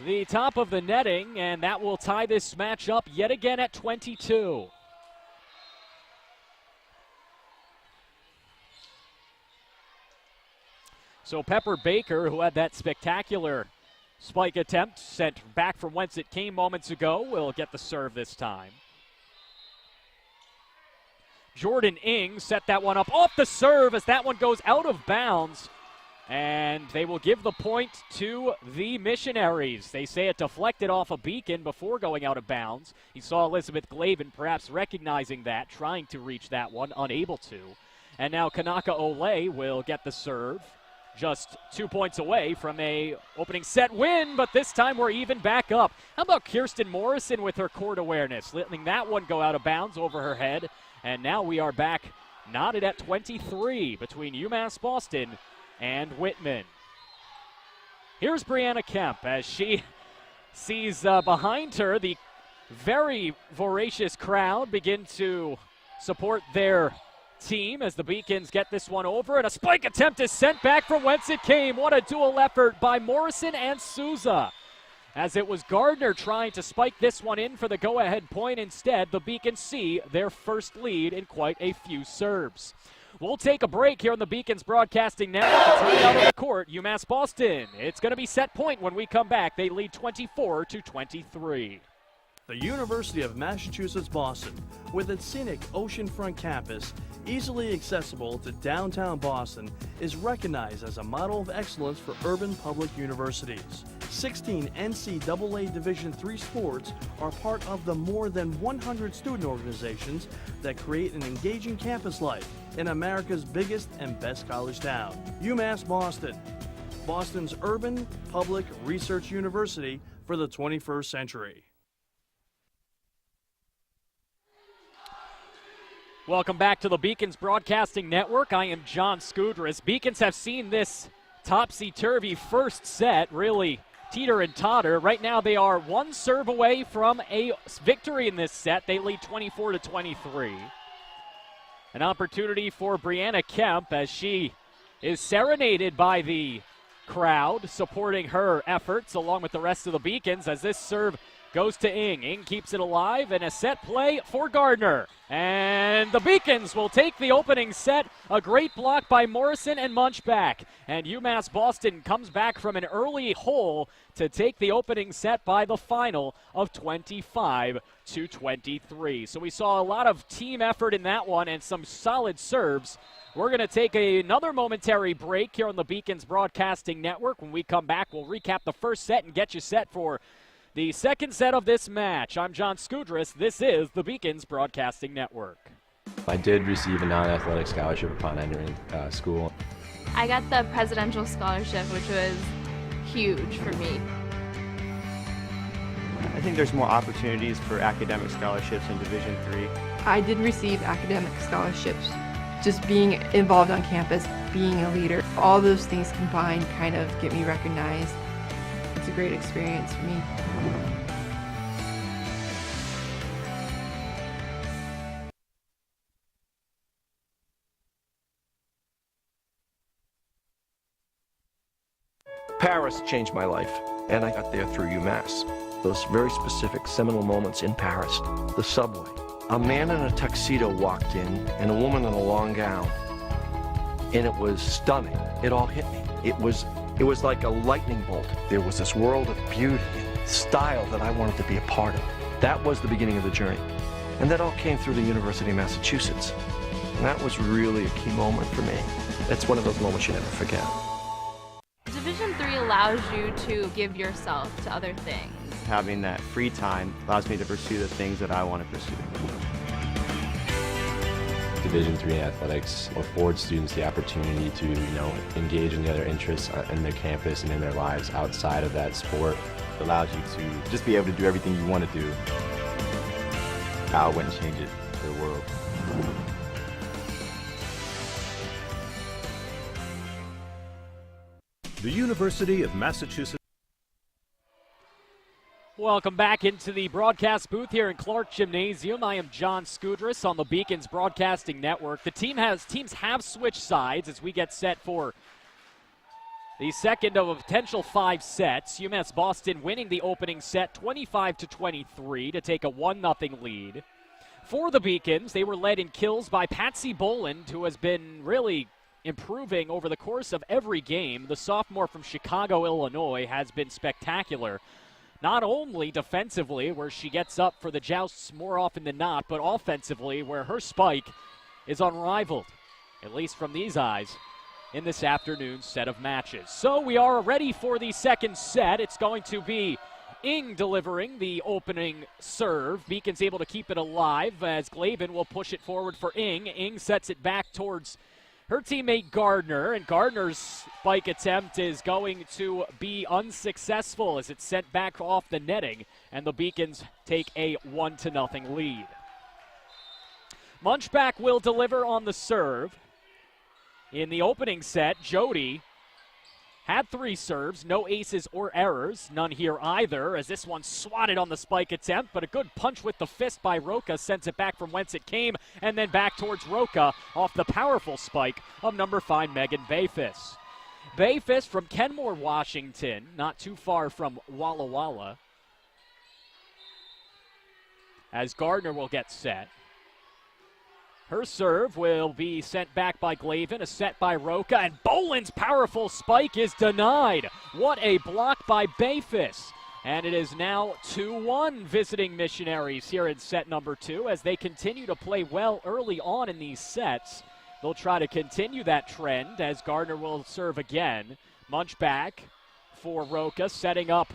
the top of the netting, and that will tie this match up yet again at 22. So Pepper Baker, who had that spectacular spike attempt sent back from whence it came moments ago, will get the serve this time. Jordan Ing set that one up off the serve as that one goes out of bounds. And they will give the point to the Missionaries. They say it deflected off a Beacon before going out of bounds. You saw Elizabeth Glavin perhaps recognizing that, trying to reach that one, unable to. And now Kanaka Ole will get the serve. Just 2 points away from a opening set win, but this time we're even back up. How about Kirsten Morrison with her court awareness, letting that one go out of bounds over her head. And now we are back knotted at 23 between UMass Boston and Whitman. Here's Brianna Kemp as she sees behind her the very voracious crowd begin to support their team as the Beacons get this one over, and a spike attempt is sent back from whence it came. What a dual effort by Morrison and SOUSA, as it was Gardner trying to spike this one in for the go-ahead point. Instead, the Beacons see their first lead in quite a few serves. We'll take a break here on the Beacons Broadcasting Network. It's right out of the court, UMass Boston. It's going to be set point when we come back. They lead 24-23. The University of Massachusetts Boston, with its scenic oceanfront campus, easily accessible to downtown Boston, is recognized as a model of excellence for urban public universities. 16 NCAA Division III sports are part of the more than 100 student organizations that create an engaging campus life in America's biggest and best college town. UMass Boston, Boston's urban public research university for the 21st century. Welcome back to the Beacons Broadcasting Network. I am John Scudras. Beacons have seen this topsy-turvy first set really teeter and totter. Right now they are one serve away from a victory in this set. They lead 24-23. An opportunity for Brianna Kemp as she is serenaded by the crowd supporting her efforts along with the rest of the Beacons, as this serve goes to Ng. Ng keeps it alive, and a set play for Gardner. And the Beacons will take the opening set. A great block by Morrison and Munchback. And UMass Boston comes back from an early hole to take the opening set by the final of 25-23. So we saw a lot of team effort in that one and some solid serves. We're going to take another momentary break here on the Beacons Broadcasting Network. When we come back, we'll recap the first set and get you set for the second set of this match. I'm John Skudris. This is the Beacons Broadcasting Network. I did receive a non-athletic scholarship upon entering school. I got the presidential scholarship, which was huge for me. I think there's more opportunities for academic scholarships in Division III. I did receive academic scholarships. Just being involved on campus, being a leader, all those things combined kind of get me recognized. It's a great experience for me. Paris changed my life, and I got there through UMass. Those very specific seminal moments in Paris, the subway. A man in a tuxedo walked in, and a woman in a long gown. And it was stunning. It all hit me. It was like a lightning bolt. There was this world of beauty and style that I wanted to be a part of. That was the beginning of the journey. And that all came through the University of Massachusetts. And that was really a key moment for me. It's one of those moments you never forget. Division III allows you to give yourself to other things. Having that free time allows me to pursue the things that I want to pursue. Division III athletics affords students the opportunity to, engage in the other interests in their campus and in their lives outside of that sport. It allows you to just be able to do everything you want to do. I wouldn't change it for the world. The University of Massachusetts. Welcome back into the broadcast booth here in Clark Gymnasium. I am John Skudris on the Beacons Broadcasting Network. The teams have switched sides as we get set for the second of a potential 5 sets. UMass Boston winning the opening set 25-23 to take a 1-0 lead. For the Beacons, they were led in kills by Patsy Boland, who has been really improving over the course of every game. The sophomore from Chicago, Illinois, has been spectacular. Not only defensively, where she gets up for the jousts more often than not, but offensively, where her spike is unrivaled, at least from these eyes, in this afternoon's set of matches. So we are ready for the second set. It's going to be Ng delivering the opening serve. Beacon's able to keep it alive as Glavin will push it forward for Ng. Ng sets it back towards her teammate Gardner, and Gardner's spike attempt is going to be unsuccessful as it's sent back off the netting, and the Beacons take a 1-0 lead. Munchback will deliver on the serve. In the opening set, Jody had 3 serves, no aces or errors, none here either, as this one swatted on the spike attempt, but a good punch with the fist by ROCHA sends it back from whence it came, and then back towards ROCHA off the powerful spike of number 5, Megan Bayfis. Bayfis from Kenmore, Washington, not too far from Walla Walla, as Gardner will get set. Her serve will be sent back by Glavin, a set by ROCHA, and Boland's powerful spike is denied. What a block by Bayfis. And it is now 2-1 visiting Missionaries here in set number 2 as they continue to play well early on in these sets. They'll try to continue that trend as Gardner will serve again. Munchback for ROCHA, setting up,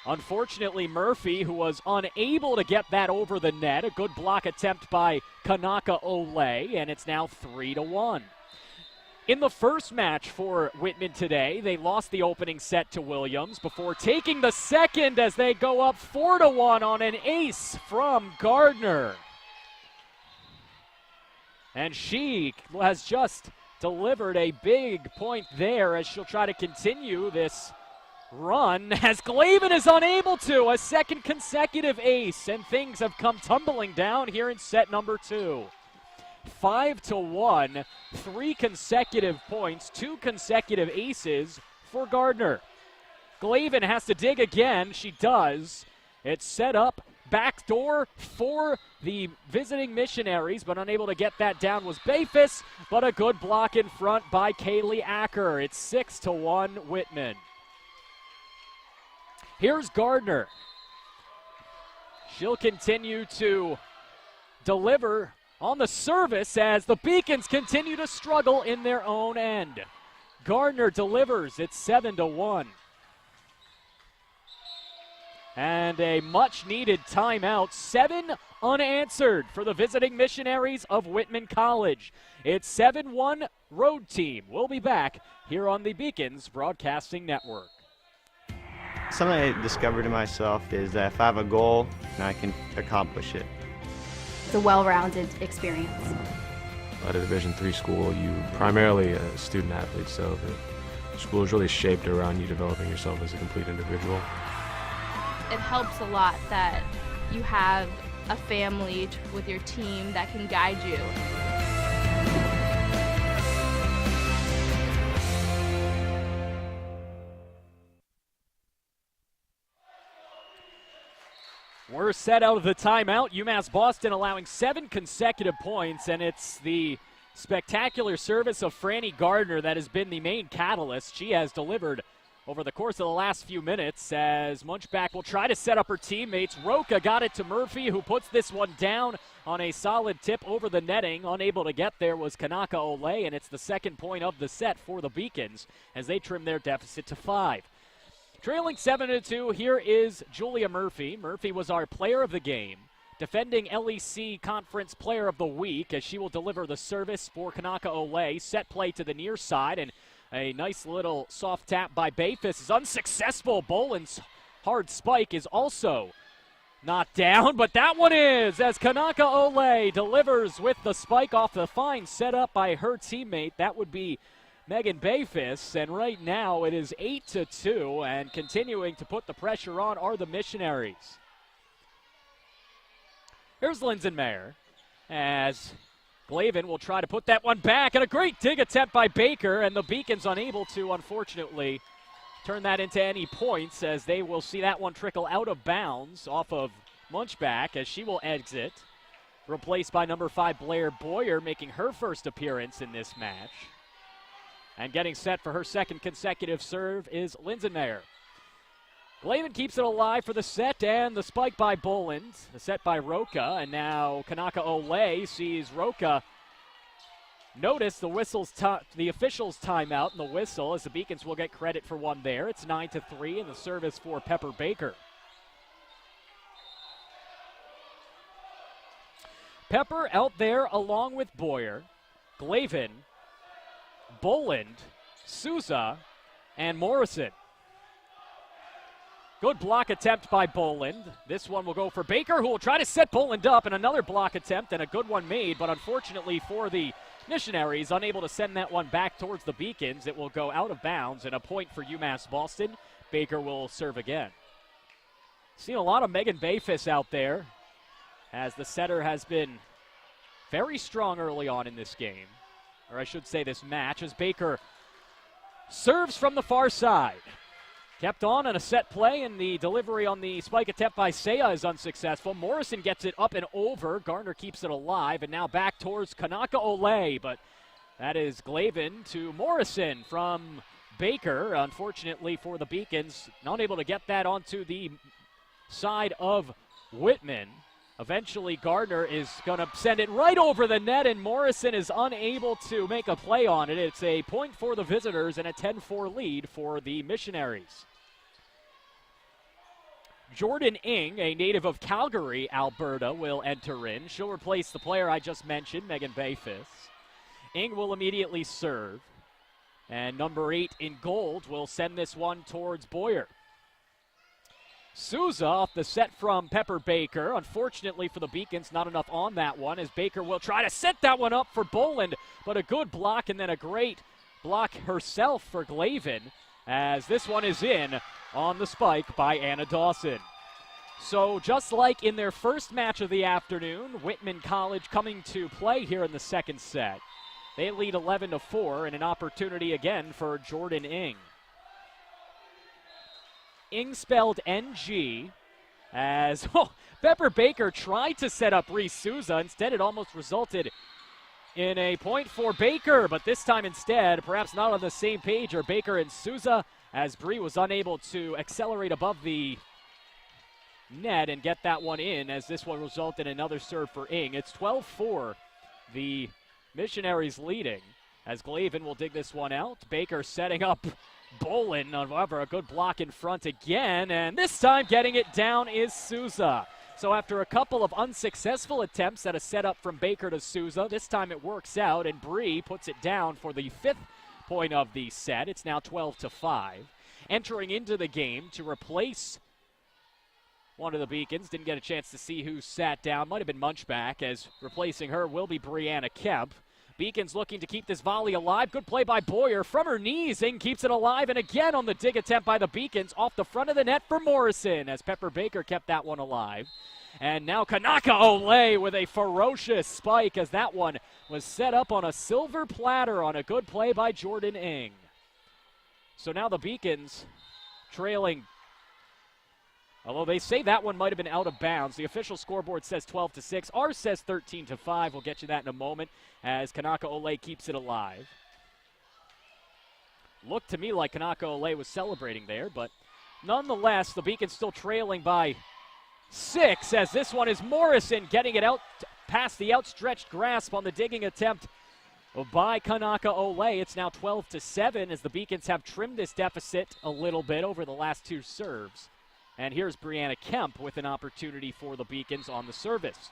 unfortunately, Murphy, who was unable to get that over the net. A good block attempt by Kanaka Olay, and it's now 3-1. In the first match for Whitman today, they lost the opening set to Williams before taking the second as they go up 4-1 on an ace from Gardner. And she has just delivered a big point there as she'll try to continue this run as Glavin is unable to. A second consecutive ace, and things have come tumbling down here in set number 2. 5-1, 3 consecutive points, 2 consecutive aces for Gardner. Glavin has to dig again. She does. It's set up, backdoor for the visiting missionaries, but unable to get that down was Bayfus, but a good block in front by Kaylee Acker. It's 6-1 Whitman. Here's Gardner. She'll continue to deliver on the service as the Beacons continue to struggle in their own end. Gardner delivers. It's 7-1. And a much-needed timeout. 7 unanswered for the visiting missionaries of Whitman College. It's 7-1 road team. We'll be back here on the Beacons Broadcasting Network. Something I discovered in myself is that if I have a goal, then I can accomplish it. It's a well-rounded experience. At a Division III school, you primarily a student athlete, so the school is really shaped around you developing yourself as a complete individual. It helps a lot that you have a family with your team that can guide you. We're set out of the timeout. UMass Boston allowing 7 consecutive points, and it's the spectacular service of Franny Gardner that has been the main catalyst. She has delivered over the course of the last few minutes as Munchback will try to set up her teammates. ROCHA got it to Murphy, who puts this one down on a solid tip over the netting. Unable to get there was Kanaka Olay, and it's the second point of the set for the Beacons as they trim their deficit to 5. Trailing 7-2, here is Julia Murphy. Murphy was our player of the game, defending LEC Conference Player of the Week as she will deliver the service for Kanaka Olay. Set play to the near side, and a nice little soft tap by Bayfus is unsuccessful. Boland's hard spike is also not down, but that one is as Kanaka Olay delivers with the spike off the fine set up by her teammate. That would be Megan Bayfus, and right now it is 8-2, and continuing to put the pressure on are the missionaries. Here's Linsenmayer as Glavin will try to put that one back, and a great dig attempt by Baker, and the Beacons unable to, unfortunately, turn that into any points as they will see that one trickle out of bounds off of Munchback as she will exit, replaced by number 5 Blair Boyer, making her first appearance in this match. And getting set for her second consecutive serve is Linsenmayer. Glavin keeps it alive for the set, and the spike by Boland. The set by ROCHA, and now Kanaka Olay sees ROCHA notice the official's timeout and the whistle as the Beacons will get credit for one there. It's 9-3, and the service for Pepper Baker. Pepper out there along with Boyer, Glavin, Boland, SOUSA, and Morrison. Good block attempt by Boland. This one will go for Baker, who will try to set Boland up, and another block attempt, and a good one made, but unfortunately for the Missionaries, unable to send that one back towards the Beacons. It will go out of bounds, and a point for UMass Boston. Baker will serve again. Seen a lot of Megan Bayfus out there, as the setter has been very strong early on in this game. Or I should say this match, as Baker serves from the far side. Kept on a set play, and the delivery on the spike attempt by Seiya is unsuccessful. Morrison gets it up and over. Gardner keeps it alive, and now back towards Kanaka Olay, but that is Glavin to Morrison from Baker. Unfortunately for the Beacons, not able to get that onto the side of Whitman. Eventually, Gardner is going to send it right over the net, and Morrison is unable to make a play on it. It's a point for the visitors and a 10-4 lead for the Missionaries. Jordan Ng, a native of Calgary, Alberta, will enter in. She'll replace the player I just mentioned, Megan Bayfus. Ng will immediately serve, and number 8 in gold will send this one towards Boyer. SOUSA off the set from Pepper Baker. Unfortunately for the Beacons, not enough on that one, as Baker will try to set that one up for Boland, but a good block and then a great block herself for Glavin, as this one is in on the spike by Anna Dawson. So just like in their first match of the afternoon, Whitman College coming to play here in the second set. They lead 11-4, and an opportunity again for Jordan Ng. Ng spelled Ng, as Pepper Baker tried to set up Bree Sousa. Instead, it almost resulted in a point for Baker, but this time instead, perhaps not on the same page, are Baker and Sousa, as Bree was unable to accelerate above the net and get that one in, as this will result in another serve for Ng. It's 12-4, the Missionaries leading, as Glavin will dig this one out. Baker setting up Boland, however, a good block in front again, and this time getting it down is Sousa. So after a couple of unsuccessful attempts at a setup from Baker to Sousa, this time it works out, and Bree puts it down for the 5th point of the set. It's now 12-5. Entering into the game to replace one of the Beacons, didn't get a chance to see who sat down, might have been Munchback, as replacing her will be Brianna Kemp. Beacons looking to keep this volley alive. Good play by Boyer from her knees. Ng keeps it alive, and again on the dig attempt by the Beacons off the front of the net for Morrison, as Pepper Baker kept that one alive. And now Kanaka Olay with a ferocious spike, as that one was set up on a silver platter on a good play by Jordan Ng. So now the Beacons trailing, although they say that one might have been out of bounds. The official scoreboard says 12-6. Ours says 13-5. We'll get you that in a moment, as Kanaka Olay keeps it alive. Looked to me like Kanaka Olay was celebrating there, but nonetheless, the Beacons still trailing by 6, as this one is Morrison getting it out past the outstretched grasp on the digging attempt by Kanaka Olay. It's now 12-7, as the Beacons have trimmed this deficit a little bit over the last 2 serves. And here's Brianna Kemp with an opportunity for the Beacons on the service.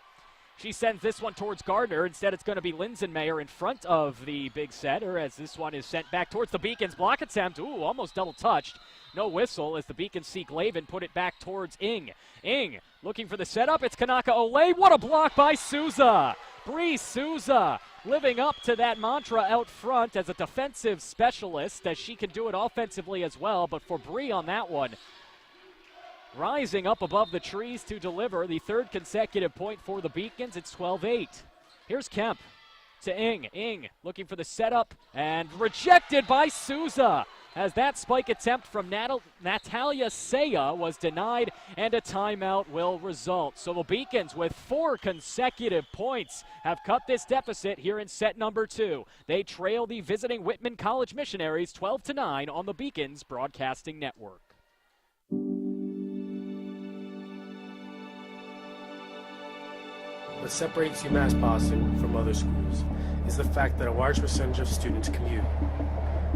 She sends this one towards Gardner. Instead, it's going to be Linsenmayer in front of the big setter, as this one is sent back towards the Beacons. Block attempt. Ooh, almost double touched. No whistle, as the Beacons see Glavin put it back towards Ng. Ng looking for the setup. It's Kanaka Olay. What a block by Sousa. Bree Sousa living up to that mantra out front as a defensive specialist, as she can do it offensively as well. But for Bree on that one, rising up above the trees to deliver the 3rd consecutive point for the Beacons. It's 12-8. Here's Kemp to Ng. Ng looking for the setup and rejected by Sousa, as that spike attempt from Natalia Saya was denied, and a timeout will result. So the Beacons, with 4 consecutive points, have cut this deficit here in set number 2. They trail the visiting Whitman College Missionaries 12-9 on the Beacons Broadcasting Network. What separates UMass Boston from other schools is the fact that a large percentage of students commute.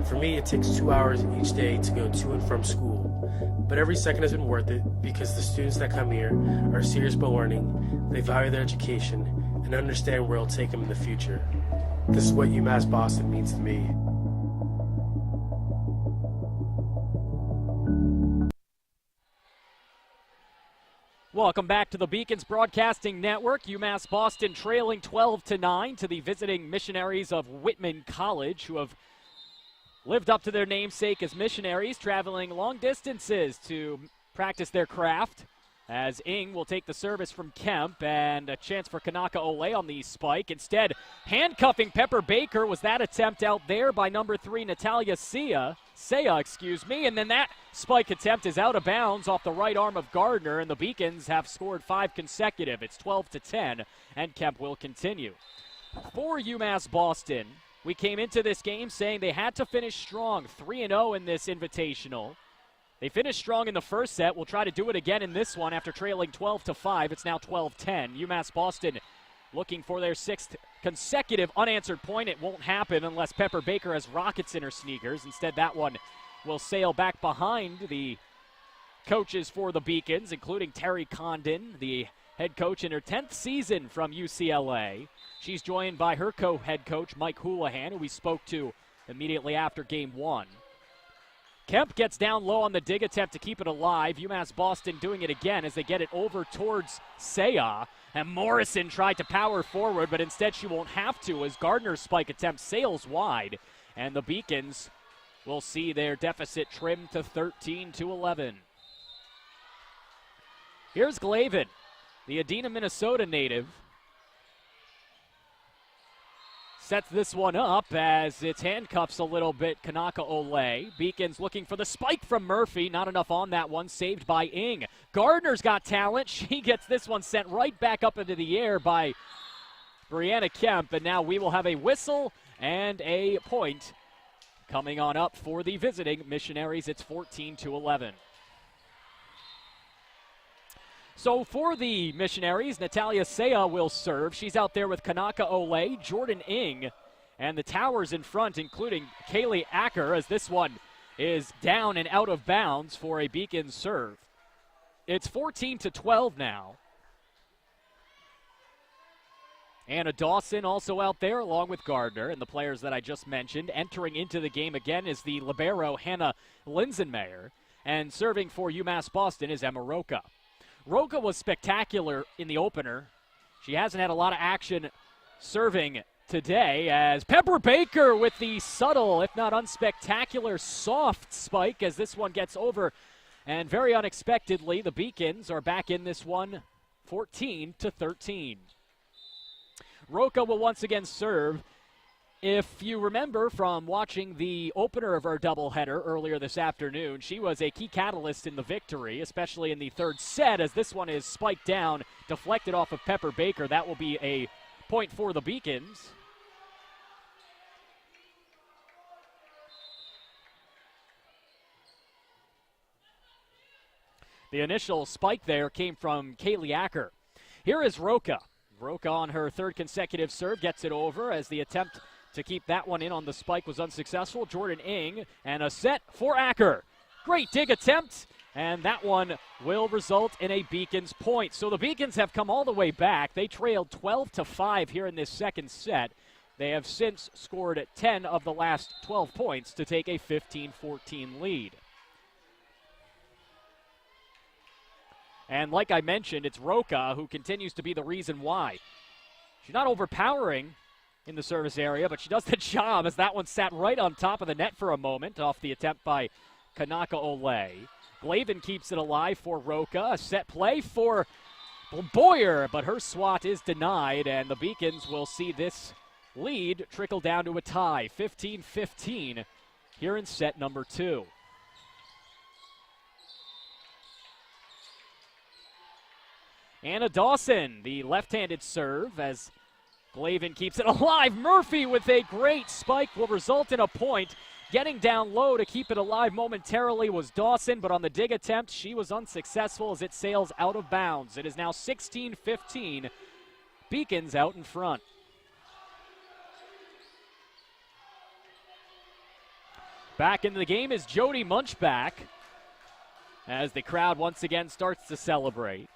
For me, it takes 2 hours each day to go to and from school, but every second has been worth it because the students that come here are serious about learning, they value their education, and understand where it'll take them in the future. This is what UMass Boston means to me. Welcome back to the Beacons Broadcasting Network. UMass Boston trailing 12-9 to the visiting Missionaries of Whitman College, who have lived up to their namesake as missionaries, traveling long distances to practice their craft, as Ng will take the service from Kemp, and a chance for Kanaka Olay on the spike. Instead, handcuffing Pepper Baker was that attempt out there by number 3, Natalia Saya, and then that spike attempt is out of bounds off the right arm of Gardner, and the Beacons have scored 5 consecutive. It's 12-10, and Kemp will continue. For UMass Boston, we came into this game saying they had to finish strong, 3-0 in this invitational. They finished strong in the first set. We'll try to do it again in this one after trailing 12-5. It's now 12-10. UMass Boston looking for their 6th consecutive unanswered point. It won't happen unless Pepper Baker has rockets in her sneakers. Instead, that one will sail back behind the coaches for the Beacons, including Terry Condon, the head coach in her 10th season from UCLA. She's joined by her co-head coach, Mike Houlihan, who we spoke to immediately after Game 1. Kemp gets down low on the dig attempt to keep it alive. UMass Boston doing it again as they get it over towards Saya. And Morrison tried to power forward, but instead she won't have to as Gardner's spike attempt sails wide. And the Beacons will see their deficit trimmed to 13-11. Here's Glavin, the Edina, Minnesota native. sets this one up as it's handcuffs a little bit Kanaka Ole. Beacons looking for the spike from Murphy. Not enough on that one. Saved by Ng. Gardner's got talent. She gets this one sent right back up into the air by Brianna Kemp. And now we will have a whistle and a point coming on up for the visiting Missionaries. It's 14-11. So for the Missionaries, Natalia Sea will serve. She's out there with Kanaka Ole, Jordan Ng, and the towers in front, including Kaylee Acker, as this one is down and out of bounds for a Beacon serve. It's 14-12 now. Anna Dawson also out there along with Gardner, and the players that I just mentioned. Entering into the game again is the libero Hannah Linsenmeyer, and serving for UMass Boston is Emma Rocha. Rocha was spectacular in the opener. She hasn't had a lot of action serving today as Pepper Baker with the subtle, if not unspectacular, soft spike as this one gets over. And very unexpectedly, the Beacons are back in this one 14-13. Rocha will once again serve. If you remember from watching the opener of our doubleheader earlier this afternoon, she was a key catalyst in the victory, especially in the third set, as this one is spiked down, deflected off of Pepper Baker. That will be a point for the Beacons. The initial spike there came from Kaylee Acker. Here is Rocha. Rocha on her third consecutive serve gets it over as the attempt to keep that one in on the spike was unsuccessful. Jordan Ng, and a set for Acker. Great dig attempt, and that one will result in a Beacons point. So the Beacons have come all the way back. They trailed 12-5 here in this second set. They have since scored 10 of the last 12 points to take a 15-14 lead. And like I mentioned, it's Rocha who continues to be the reason why. She's not overpowering in the service area, but she does the job as that one sat right on top of the net for a moment off the attempt by Kanaka Ole. Glavin keeps it alive for Rocha. A set play for Boyer, but her swat is denied, and the Beacons will see this lead trickle down to a tie, 15-15 here in set number 2. Anna Dawson, the left-handed serve as Glavin keeps it alive. Murphy with a great spike will result in a point. Getting down low to keep it alive momentarily was Dawson, but on the dig attempt, she was unsuccessful as it sails out of bounds. It is now 16-15. Beacons out in front. Back into the game is Jody Munchback as the crowd once again starts to celebrate.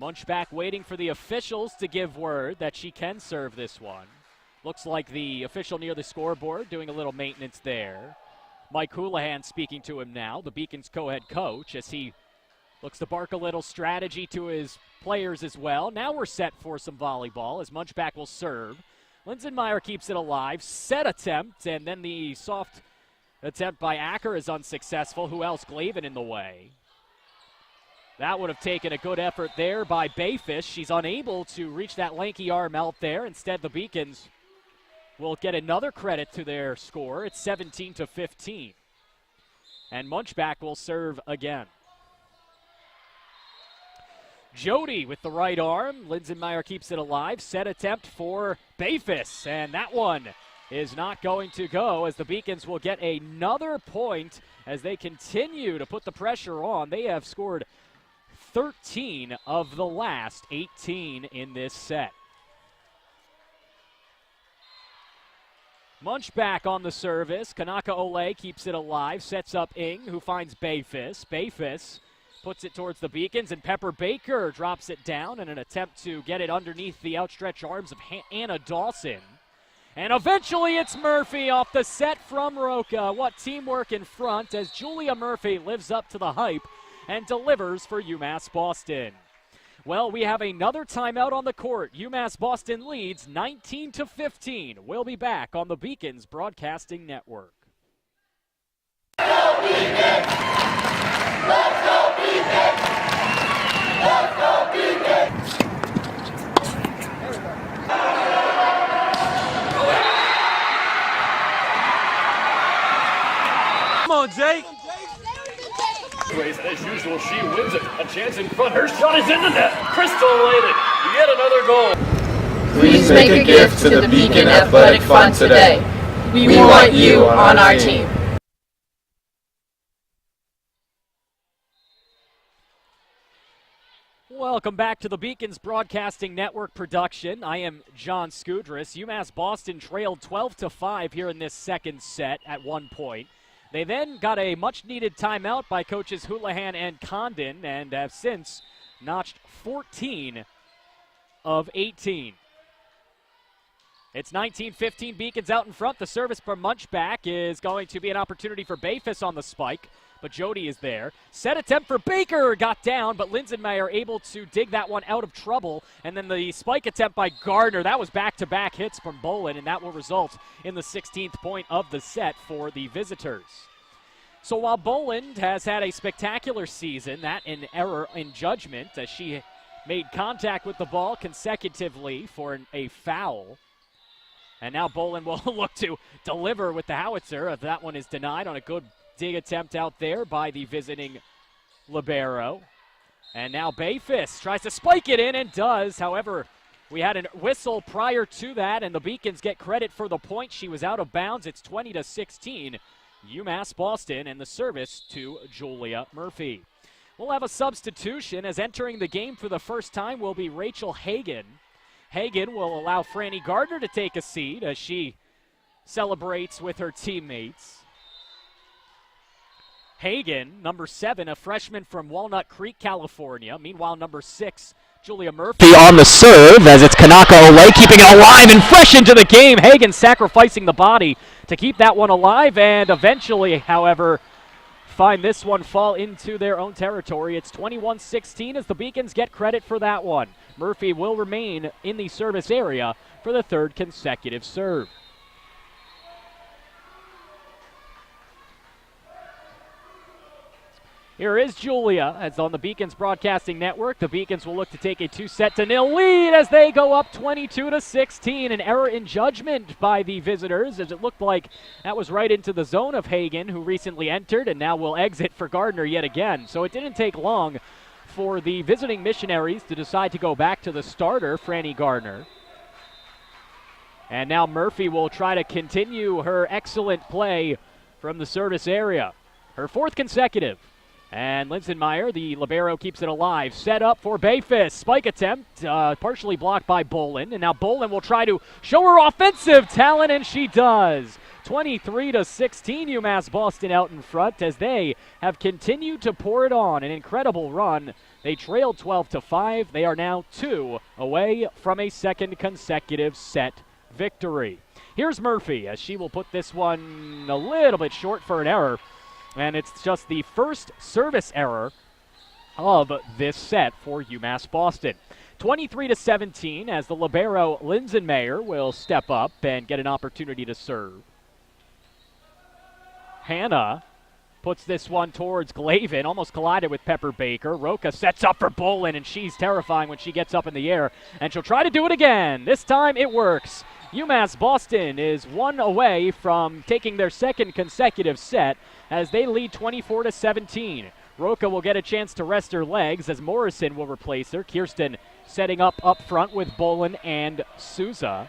Munchback waiting for the officials to give word that she can serve this one. Looks like the official near the scoreboard doing a little maintenance there. Mike Houlihan speaking to him now, the Beacons co-head coach, as he looks to bark a little strategy to his players as well. Now we're set for some volleyball as Munchback will serve. Linsenmeyer keeps it alive. Set attempt, and then the soft attempt by Acker is unsuccessful. Who else? Glavin in the way. That would have taken a good effort there by Bayfish. She's unable to reach that lanky arm out there. Instead, the Beacons will get another credit to their score. It's 17-15. And Munchback will serve again. Jody with the right arm. Linsenmeyer keeps it alive. Set attempt for Bayfish. And that one is not going to go as the Beacons will get another point as they continue to put the pressure on. They have scored 13 of the last 18 in this set. Munchback on the service. Kanaka Ole keeps it alive, sets up Ng, who finds Bayfish. Bayfish puts it towards the Beacons, and Pepper Baker drops it down in an attempt to get it underneath the outstretched arms of Anna Dawson. And eventually it's Murphy off the set from Rocha. What teamwork in front as Julia Murphy lives up to the hype and delivers for UMass Boston. Well, we have another timeout on the court. UMass Boston leads 19-15. We'll be back on the Beacons Broadcasting Network. Let's go Beacons! Let's go Beacons! Let's go Beacons! on, Jake. As usual, she wins it. A chance in front. Her shot is in the net. Crystal laid it. Yet another goal. Please make a gift to the Beacon Athletic Fund today. We want you on our team. Welcome back to the Beacons Broadcasting Network production. I am John Skudris. UMass Boston trailed 12-5 here in this second set at one point. They then got a much-needed timeout by coaches Houlihan and Condon and have since notched 14 of 18. It's 19-15, Beacons out in front. The service from Munchback is going to be an opportunity for Bayfus on the spike, but Jody is there. Set attempt for Baker got down, but Linsenmeyer able to dig that one out of trouble. And then the spike attempt by Gardner, that was back-to-back hits from Boland, and that will result in the 16th point of the set for the visitors. So while Boland has had a spectacular season, that an error in judgment as she made contact with the ball consecutively for a foul. And now Boland will look to deliver with the howitzer. That one is denied on a good dig attempt out there by the visiting libero. And now Bayfus tries to spike it in and does. However, we had a whistle prior to that, and the Beacons get credit for the point. She was out of bounds. It's 20-16. UMass Boston, and the service to Julia Murphy. We'll have a substitution as entering the game for the first time will be Rachel Hagan. Hagan will allow Franny Gardner to take a seat as she celebrates with her teammates. Hagan, number 7, a freshman from Walnut Creek, California. Meanwhile, number 6, Julia Murphy on the serve as it's Kanaka Olay keeping it alive and fresh into the game. Hagan sacrificing the body to keep that one alive and eventually, however, find this one fall into their own territory. It's 21-16 as the Beacons get credit for that one. Murphy will remain in the service area for the third consecutive serve. Here is Julia, as on the Beacons Broadcasting Network. The Beacons will look to take a 2-0 lead as they go up 22-16. An error in judgment by the visitors, as it looked like that was right into the zone of Hagan, who recently entered and now will exit for Gardner yet again. So it didn't take long for the visiting missionaries to decide to go back to the starter, Franny Gardner. And now Murphy will try to continue her excellent play from the service area. Her fourth consecutive. And Linsenmeyer, the libero, keeps it alive. Set up for Bayfus. Spike attempt, partially blocked by Boland. And now Boland will try to show her offensive talent, and she does. 23-16, UMass Boston out in front as they have continued to pour it on. An incredible run. They trailed 12-5. They are now 2 away from a second consecutive set victory. Here's Murphy as she will put this one a little bit short for an error. And it's just the first service error of this set for UMass Boston. 23-17 as the libero Linsenmeyer will step up and get an opportunity to serve. Hannah puts this one towards Glavin, almost collided with Pepper Baker. ROCHA sets up for Boland, and she's terrifying when she gets up in the air. And she'll try to do it again. This time it works. UMass Boston is 1 away from taking their second consecutive set as they lead 24-17. ROCHA will get a chance to rest her legs as Morrison will replace her. Kirsten setting up front with Boland and SOUSA.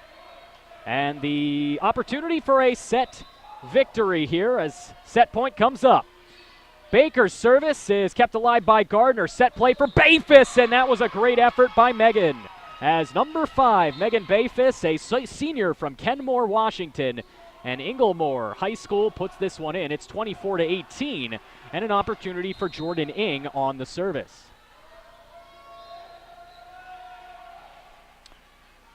And the opportunity for a set victory here as set point comes up. Baker's service is kept alive by Gardner. Set play for Bayfus, and that was a great effort by Megan. As number 5, Megan Bayfus, a senior from Kenmore, Washington, and Inglemoor High School puts this one in. It's 24-18, and an opportunity for Jordan Ing on the service.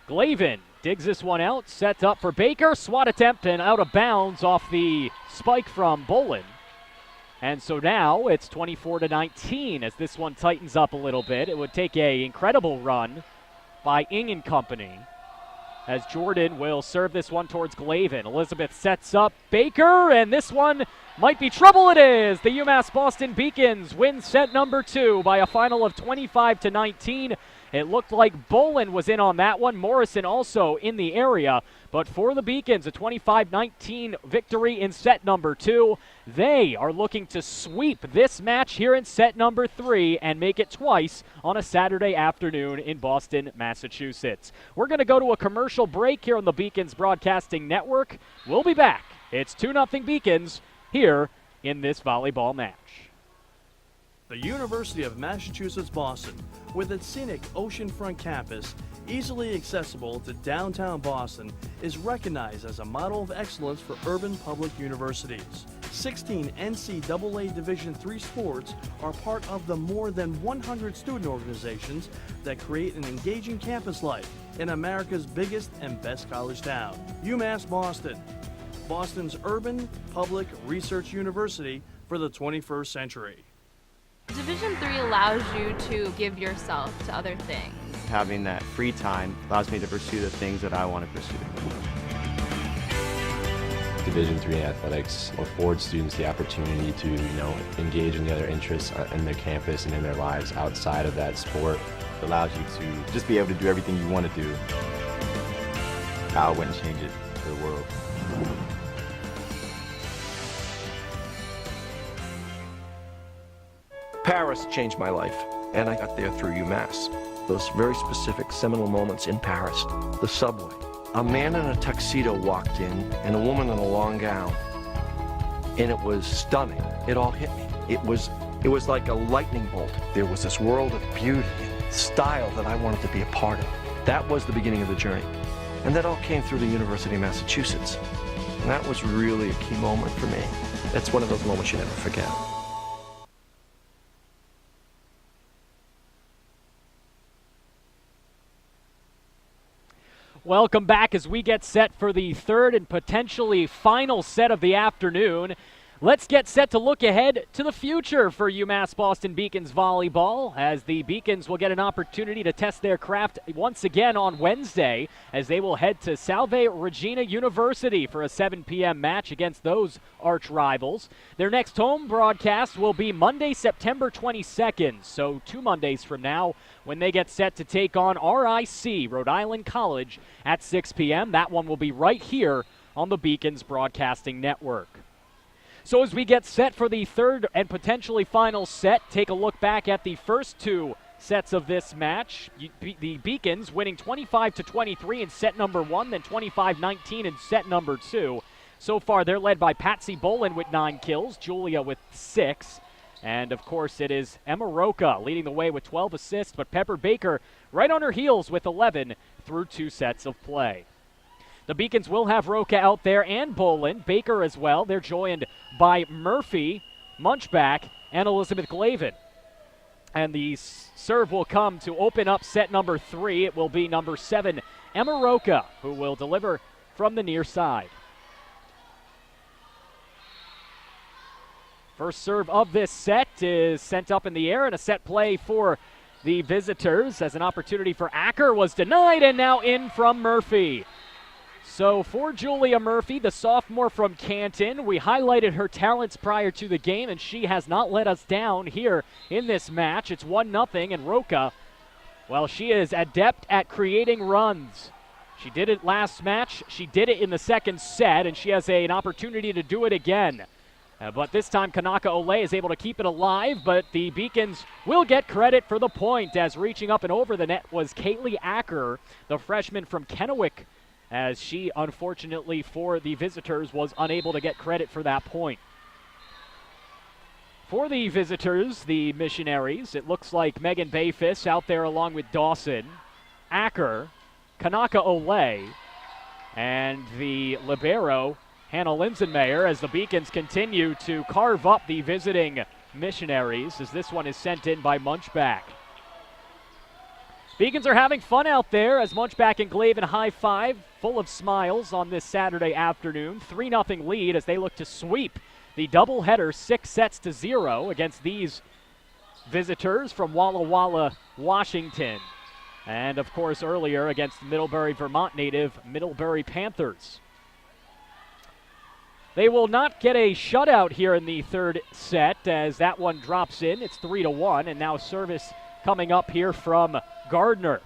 Glavin digs this one out, sets up for Baker. Swat attempt and out of bounds off the spike from Boland. And so now it's 24-19 as this one tightens up a little bit. It would take an incredible run by Ing and company as Jordan will serve this one towards Glavin. Elizabeth sets up Baker, and this one might be trouble. It is. The UMass Boston Beacons win set number 2 by a final of 25-19. It looked like Boland was in on that one. Morrison also in the area. But for the Beacons, a 25-19 victory in set number 2. They are looking to sweep this match here in set number 3 and make it twice on a Saturday afternoon in Boston, Massachusetts. We're going to go to a commercial break here on the Beacons Broadcasting Network. We'll be back. It's 2-0 Beacons here in this volleyball match. The University of Massachusetts Boston, with its scenic oceanfront campus, easily accessible to downtown Boston, is recognized as a model of excellence for urban public universities. 16 NCAA Division III sports are part of the more than 100 student organizations that create an engaging campus life in America's biggest and best college town. UMass Boston, Boston's urban public research university for the 21st century. Division III allows you to give yourself to other things. Having that free time allows me to pursue the things that I want to pursue. Division III athletics affords students the opportunity to, engage in the other interests in their campus and in their lives outside of that sport. It allows you to just be able to do everything you want to do. I wouldn't change it for the world. Paris changed my life, and I got there through UMass. Those very specific seminal moments in Paris, the subway. A man in a tuxedo walked in, and a woman in a long gown. And it was stunning. It all hit me. It was like a lightning bolt. There was this world of beauty and style that I wanted to be a part of. That was the beginning of the journey. And that all came through the University of Massachusetts. And that was really a key moment for me. That's one of those moments you never forget. Welcome back as we get set for the third and potentially final set of the afternoon. Let's get set to look ahead to the future for UMass Boston Beacons volleyball, as the Beacons will get an opportunity to test their craft once again on Wednesday, as they will head to Salve Regina University for a 7 p.m. match against those arch rivals. Their next home broadcast will be Monday, September 22nd, so 2 Mondays from now, when they get set to take on RIC, Rhode Island College, at 6 p.m. That one will be right here on the Beacons Broadcasting Network. So as we get set for the third and potentially final set, take a look back at the first 2 sets of this match. The Beacons winning 25-23 in set number 1, then 25-19 in set number 2. So far, they're led by Patsy Boland with 9 kills, Julia with 6. And, of course, it is Emma Rocha leading the way with 12 assists, but Pepper Baker right on her heels with 11 through 2 sets of play. The Beacons will have Rocha out there and Boland, Baker as well. They're joined by Murphy, Munchback, and Elizabeth Glavin. And the serve will come to open up set number 3. It will be number 7, Emma Rocha, who will deliver from the near side. First serve of this set is sent up in the air, and a set play for the visitors as an opportunity for Acker was denied, and now in from Murphy. So for Julia Murphy, the sophomore from Canton, we highlighted her talents prior to the game, and she has not let us down here in this match. It's 1-0, and Rocha, well, she is adept at creating runs. She did it last match, she did it in the second set, and she has an opportunity to do it again. But this time, Kanaka Ole is able to keep it alive, but the Beacons will get credit for the point, as reaching up and over the net was Kaylee Acker, the freshman from Kennewick, as she, unfortunately for the visitors, was unable to get credit for that point. For the visitors, the missionaries, it looks like Megan Bayfis out there along with Dawson, Acker, Kanaka Ole, and the libero, Hannah Linsenmayer, as the Beacons continue to carve up the visiting missionaries, as this one is sent in by Munchback. Beacons are having fun out there as Munchback and Glavin high-five, full of smiles on this Saturday afternoon. 3-0 lead as they look to sweep the doubleheader 6-0 against these visitors from Walla Walla, Washington. And, of course, earlier against Middlebury, Vermont native Middlebury Panthers. They will not get a shutout here in the third set as that one drops in. It's 3-1, and now service coming up here from Gardner.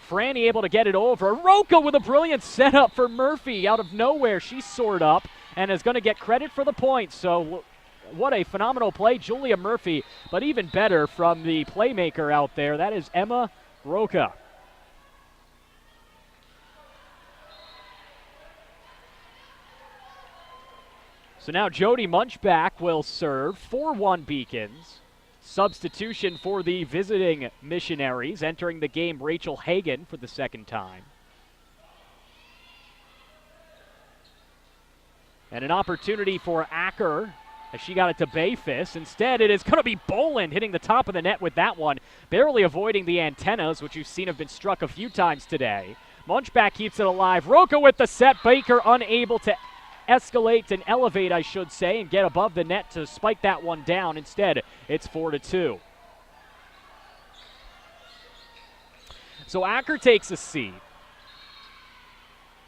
Franny able to get it over. ROCHA with a brilliant setup for Murphy out of nowhere. She soared up and is going to get credit for the point. So what a phenomenal play, Julia Murphy, but even better from the playmaker out there. That is Emma ROCHA. So now Jody Munchback will serve 4-1 Beacons. Substitution for the visiting Missionaries. Entering the game, Rachel Hagan for the second time. And an opportunity for Acker as she got it to Bayfis. Instead, it is going to be Boland hitting the top of the net with that one, barely avoiding the antennas, which you've seen have been struck a few times today. Munchback keeps it alive. ROCHA with the set. Baker unable to escalate and elevate, I should say, and get above the net to spike that one down. Instead, it's 4-2. So Acker takes a seat.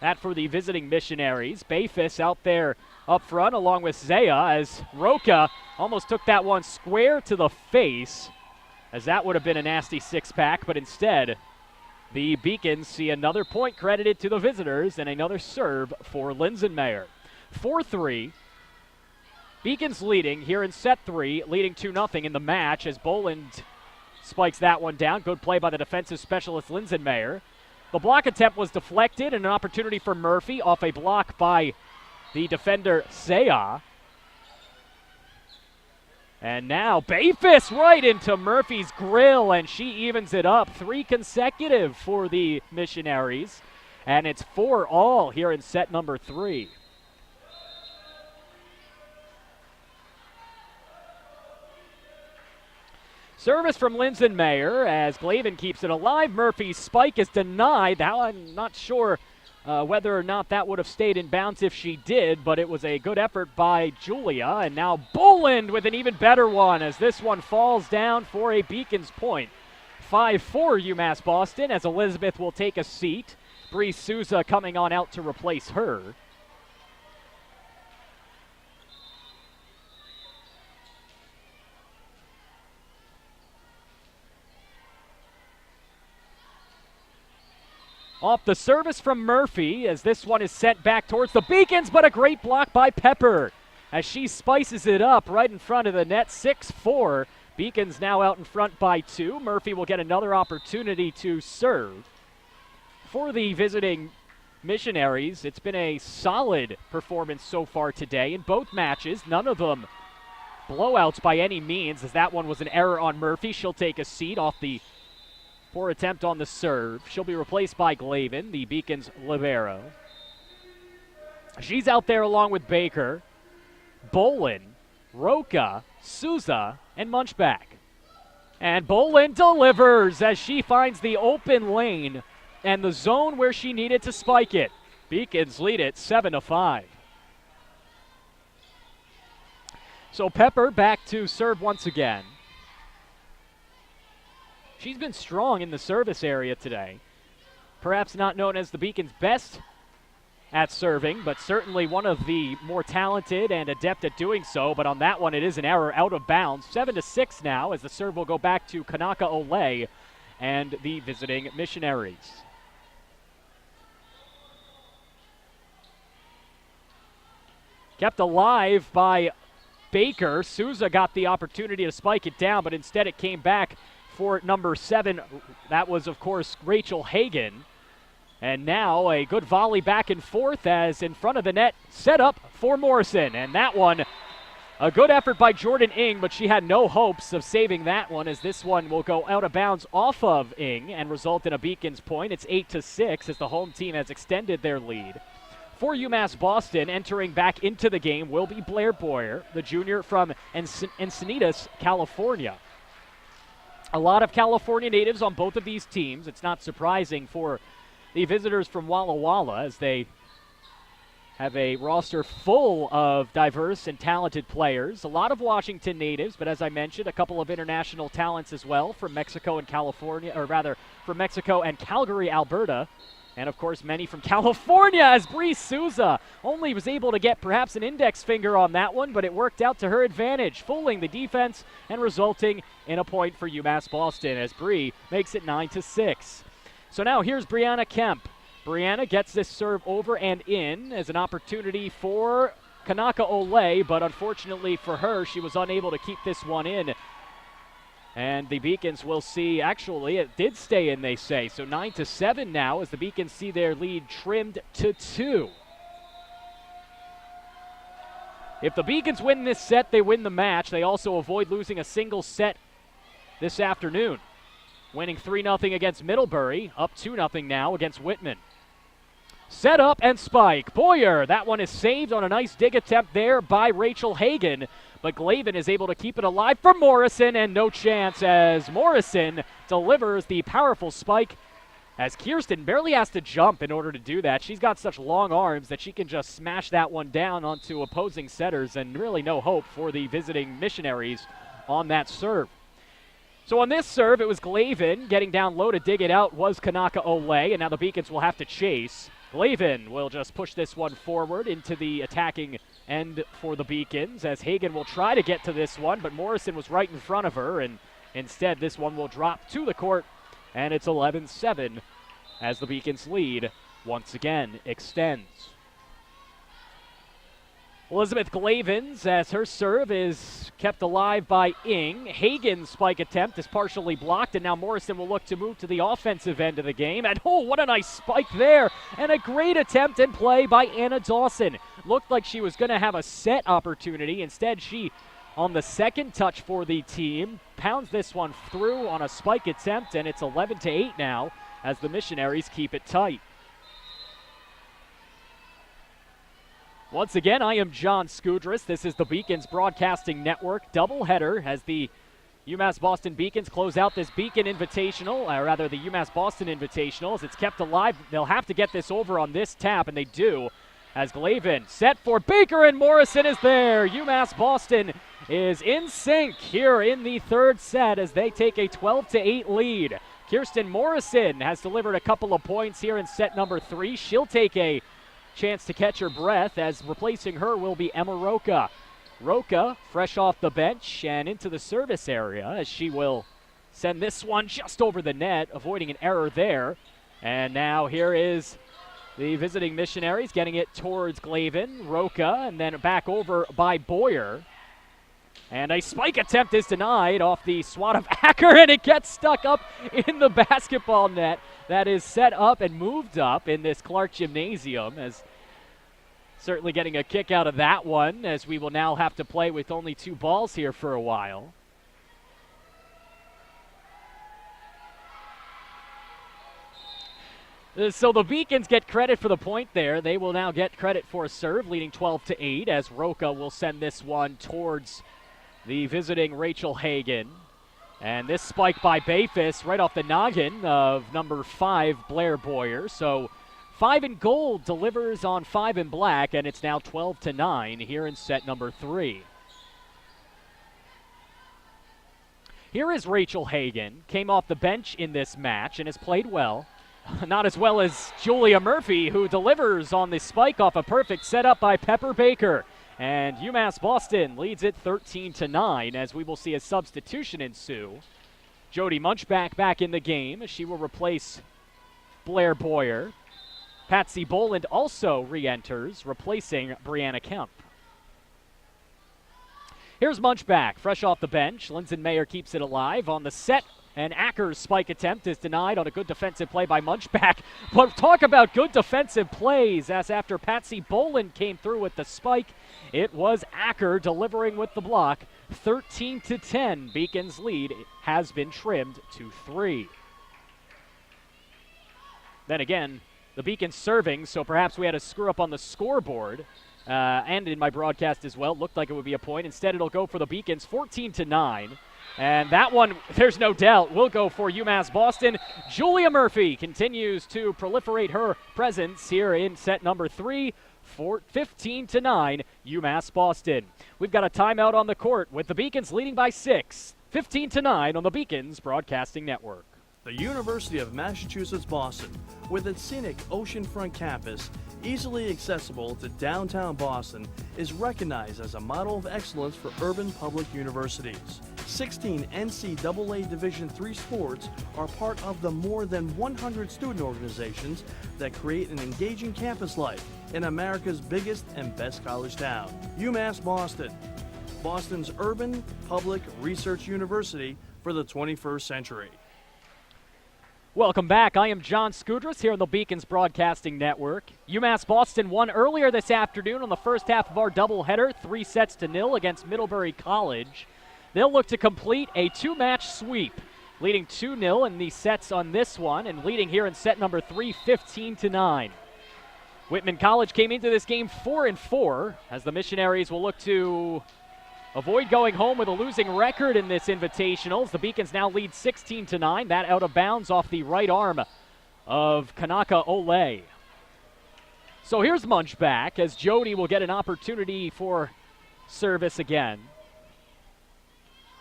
That for the visiting Missionaries. Bayfis out there up front along with Zaya as ROCHA almost took that one square to the face, as that would have been a nasty six-pack, but instead the Beacons see another point credited to the visitors and another serve for Linsenmayer. 4-3. Beacons leading here in set 3, leading 2-0 in the match as Boland spikes that one down. Good play by the defensive specialist Linsenmayer. The block attempt was deflected and an opportunity for Murphy off a block by the defender Saya. And now Bayfis right into Murphy's grill, and she evens it up. 3 consecutive for the Missionaries, and it's 4-all here in set number 3. Service from Linsenmayer as Glavin keeps it alive. Murphy's spike is denied. Now I'm not sure whether or not that would have stayed in bounds if she did, but it was a good effort by Julia. And now Boland with an even better one as this one falls down for a Beacons point. 5-4 UMass Boston as Elizabeth will take a seat. Bree SOUSA coming on out to replace her. Off the service from Murphy as this one is sent back towards the Beacons, but a great block by Pepper as she spices it up right in front of the net. 6-4. Beacons now out in front by 2. Murphy will get another opportunity to serve. For the visiting Missionaries, it's been a solid performance so far today in both matches. None of them blowouts by any means, as that one was an error on Murphy. She'll take a seat off the poor attempt on the serve. She'll be replaced by Glavin, the Beacons libero. She's out there along with Baker, Boland, ROCHA, SOUSA, and Munchback. And Boland delivers as she finds the open lane and the zone where she needed to spike it. Beacons lead it 7-5. So Pepper back to serve once again. She's been strong in the service area today. Perhaps not known as the Beacons' best at serving, but certainly one of the more talented and adept at doing so. But on that one, it is an error out of bounds. 7-6 now as the serve will go back to Kanaka Ole and the visiting Missionaries. Kept alive by Baker. SOUSA got the opportunity to spike it down, but instead it came back for number 7. That was, of course, Rachel Hagan. And now a good volley back and forth as in front of the net, set up for Morrison. And that one, a good effort by Jordan Ing, but she had no hopes of saving that one as this one will go out of bounds off of Ing and result in a Beacons point. It's 8-6 as the home team has extended their lead. For UMass Boston, entering back into the game will be Blair Boyer, the junior from Encinitas, California. A lot of California natives on both of these teams. It's not surprising for the visitors from Walla Walla as they have a roster full of diverse and talented players. A lot of Washington natives, but as I mentioned, a couple of international talents as well from Mexico and California, or rather from Mexico and Calgary, Alberta. And, of course, many from California, as Bree Sousa only was able to get perhaps an index finger on that one, but it worked out to her advantage, fooling the defense and resulting in a point for UMass Boston as Bree makes it 9-6. So now here's Brianna Kemp. Brianna gets this serve over and in as an opportunity for Kanaka Ole, but unfortunately for her, she was unable to keep this one in. And the Beacons will see, actually, it did stay in, they say. So 9-7 now as the Beacons see their lead trimmed to 2. If the Beacons win this set, they win the match. They also avoid losing a single set this afternoon. Winning 3-0 against Middlebury, up 2-0 now against Whitman. Set up and spike. Boyer, that one is saved on a nice dig attempt there by Rachel Hagan. But Glavin is able to keep it alive for Morrison, and no chance as Morrison delivers the powerful spike as Kirsten barely has to jump in order to do that. She's got such long arms that she can just smash that one down onto opposing setters, and really no hope for the visiting missionaries on that serve. So on this serve, it was Glavin. Getting down low to dig it out was Kanaka Ole, and now the Beacons will have to chase. Glavin will just push this one forward into the attacking end for the Beacons, as Hagan will try to get to this one, but Morrison was right in front of her, and instead this one will drop to the court, and it's 11-7 as the Beacons lead once again extends. Elizabeth Glavins, as her serve is kept alive by Ing. Hagan's spike attempt is partially blocked, and now Morrison will look to move to the offensive end of the game. And oh, what a nice spike there, and a great attempt and play by Anna Dawson. Looked like she was going to have a set opportunity. Instead, she, on the second touch for the team, pounds this one through on a spike attempt, and it's 11-8 now as the Missionaries keep it tight. Once again, I am John Skudris. This is the Beacons Broadcasting Network doubleheader as the UMass Boston Beacons close out this Beacon Invitational, or rather the UMass Boston Invitational, as it's kept alive. They'll have to get this over on this tap, and they do, as Glavin set for Baker, and Morrison is there. UMass Boston is in sync here in the third set as they take a 12-8 lead. Kirsten Morrison has delivered a couple of points here in set number 3. She'll take a chance to catch her breath, as replacing her will be Emma Rocha. Rocha, fresh off the bench and into the service area, as she will send this one just over the net, avoiding an error there. And now here is the visiting Missionaries getting it towards Glavin, Rocha, and then back over by Boyer. And a spike attempt is denied off the swat of Acker, and it gets stuck up in the basketball net that is set up and moved up in this Clark Gymnasium, as certainly getting a kick out of that one, as we will now have to play with only 2 balls here for a while. So the Beacons get credit for the point there. They will now get credit for a serve, leading 12-8, as Rocha will send this one towards the visiting Rachel Hagan. And this spike by Bayfus right off the noggin of number 5, Blair Boyer. So 5 in gold delivers on 5 in black, and it's now 12-9 here in set number 3. Here is Rachel Hagan, came off the bench in this match and has played well. Not as well as Julia Murphy, who delivers on the spike off a perfect setup by Pepper Baker. And UMass Boston leads it 13-9 as we will see a substitution ensue. Jody Munchback back in the game. She will replace Blair Boyer. Patsy Boland also re-enters, replacing Brianna Kemp. Here's Munchback, fresh off the bench. Lindsay Mayer keeps it alive on the set. And Acker's spike attempt is denied on a good defensive play by Munchback. But talk about good defensive plays, as after Patsy Boland came through with the spike, it was Acker delivering with the block. 13-10, Beacon's lead has been trimmed to 3. Then again, the Beacons serving, so perhaps we had a screw up on the scoreboard. And in my broadcast as well, looked like it would be a point. Instead, it'll go for the Beacons, 14-9. And that one, there's no doubt, will go for UMass Boston. Julia Murphy continues to proliferate her presence here in set number 3. 15-9, UMass Boston. We've got a timeout on the court with the Beacons leading by 6. 15-9 on the Beacons Broadcasting Network. The University of Massachusetts Boston, with its scenic oceanfront campus, easily accessible to downtown Boston, is recognized as a model of excellence for urban public universities. 16 NCAA Division III sports are part of the more than 100 student organizations that create an engaging campus life in America's biggest and best college town. UMass Boston, Boston's urban public research university for the 21st century. Welcome back. I am John Skudras here on the Beacons Broadcasting Network. UMass Boston won earlier this afternoon on the first half of our doubleheader, 3-0 against Middlebury College. They'll look to complete a two-match sweep, leading 2-0 in the sets on this one and leading here in set number 3, 15-9. Whitman College came into this game 4-4 as the Missionaries will look to avoid going home with a losing record in this Invitational. The Beacons now lead 16-9. That out of bounds off the right arm of Kanaka Ole. So here's Munchback as Jody will get an opportunity for service again.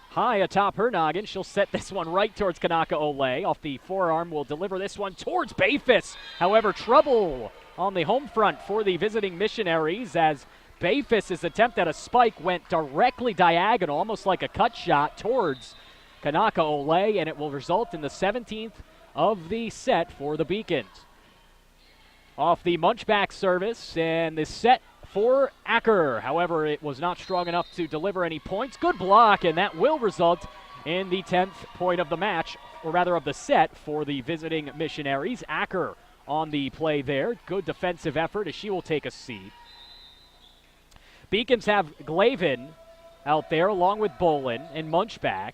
High atop her noggin. She'll set this one right towards Kanaka Ole. Off the forearm will deliver this one towards Bayfus. However, trouble on the home front for the visiting Missionaries as Bayfus' attempt at a spike went directly diagonal, almost like a cut shot towards Kanaka Ole, and it will result in the 17th of the set for the Beacons. Off the Munchback service, and the set for Acker. However, it was not strong enough to deliver any points. Good block, and that will result in the 10th point of the match, or rather of the set, for the visiting Missionaries. Acker on the play there. Good defensive effort as she will take a seat. Beacons have Glavin out there along with Boland and Munchback.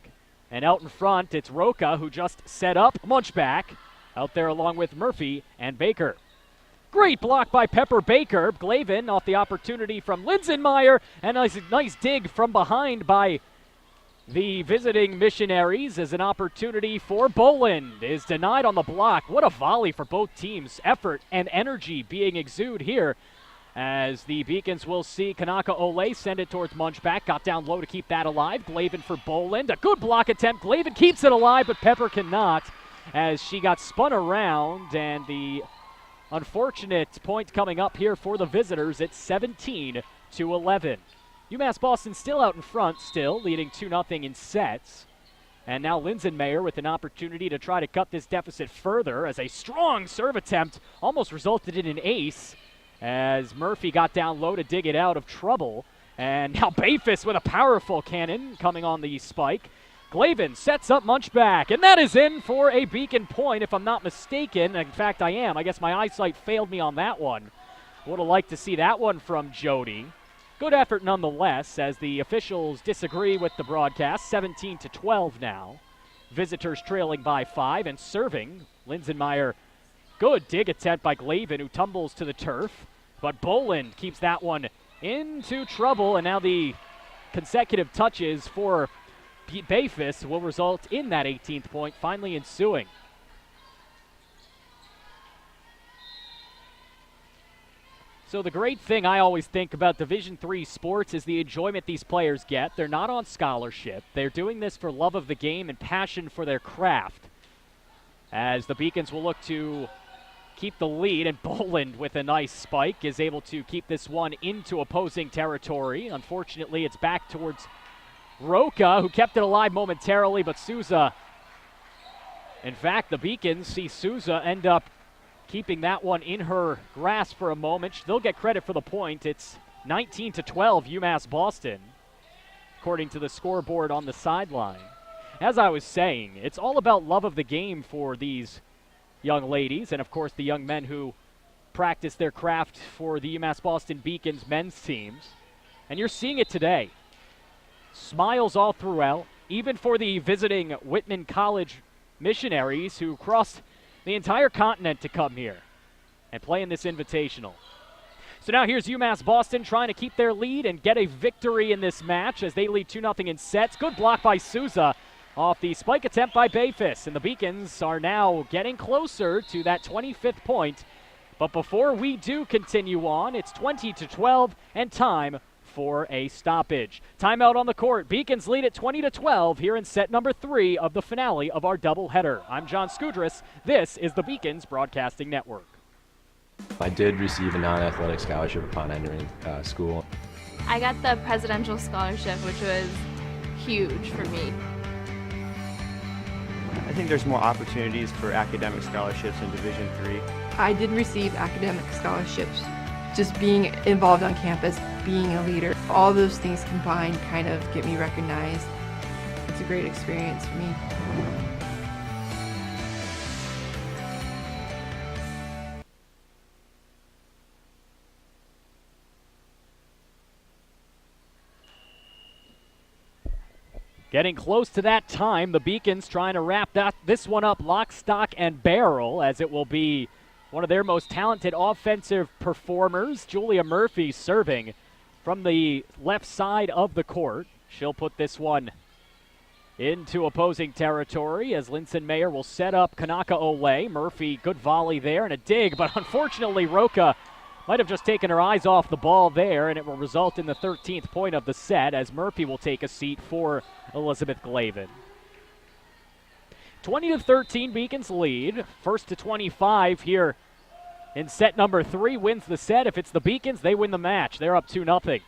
And out in front, it's ROCHA who just set up Munchback out there along with Murphy and Baker. Great block by Pepper Baker. Glavin off the opportunity from Linsenmeyer, and a nice dig from behind by the visiting Missionaries as an opportunity for Boland is denied on the block. What a volley for both teams. Effort and energy being exuded here as the Beacons will see Kanaka Ole send it towards Munchback. Got down low to keep that alive. Glavin for Boland. A good block attempt. Glavin keeps it alive, but Pepper cannot as she got spun around, and the unfortunate point coming up here for the visitors. It's 17-11. UMass Boston still out in front, leading 2-0 in sets. And now Linsenmeyer with an opportunity to try to cut this deficit further as a strong serve attempt almost resulted in an ace as Murphy got down low to dig it out of trouble. And now Bayfus with a powerful cannon coming on the spike. Glavin sets up Munchback, and that is in for a Beacon point, if I'm not mistaken. In fact, I am. I guess my eyesight failed me on that one. Would have liked to see that one from Jody. Good effort nonetheless, as the officials disagree with the broadcast. 17-12 now. Visitors trailing by 5 and serving. Linsenmeyer, good dig attempt by Glavin, who tumbles to the turf. But Boland keeps that one into trouble, and now the consecutive touches for Bayfus will result in that 18th point finally ensuing. So the great thing I always think about Division III sports is the enjoyment these players get. They're not on scholarship. They're doing this for love of the game and passion for their craft. As the Beacons will look to keep the lead, and Boland with a nice spike is able to keep this one into opposing territory. Unfortunately, it's back towards ROCHA, who kept it alive momentarily, but SOUSA, in fact, the Beacons see SOUSA end up keeping that one in her grasp for a moment. They'll get credit for the point. It's 19-12 UMass Boston, according to the scoreboard on the sideline. As I was saying, it's all about love of the game for these young ladies, and of course the young men who practice their craft for the UMass Boston Beacons men's teams. And you're seeing it today. Smiles all throughout, even for the visiting Whitman College Missionaries who crossed the entire continent to come here and play in this invitational. So now here's UMass Boston trying to keep their lead and get a victory in this match as they lead 2-0 in sets. Good block by SOUSA off the spike attempt by Bayfus, and the Beacons are now getting closer to that 25th point. But before we do continue on, it's 20-12 and time for a stoppage. Timeout on the court. Beacons lead at 20-12 here in set number 3 of the finale of our doubleheader. I'm John Skudris. This is the Beacons Broadcasting Network. I did receive a non-athletic scholarship upon entering school. I got the presidential scholarship, which was huge for me. I think there's more opportunities for academic scholarships in Division III. I did receive academic scholarships. Just being involved on campus, being a leader, all those things combined kind of get me recognized. It's a great experience for me. Getting close to that time, the Beacons trying to wrap this one up lock, stock, and barrel, as it will be one of their most talented offensive performers, Julia Murphy, serving from the left side of the court. She'll put this one into opposing territory as Linson Mayer will set up Kanaka Ole. Murphy, good volley there and a dig, but unfortunately ROCHA might have just taken her eyes off the ball there, and it will result in the 13th point of the set as Murphy will take a seat for Elizabeth Glavin. 20-13 Beacons lead. First to 25 here in set number 3 wins the set. If it's the Beacons, they win the match. They're up 2-0.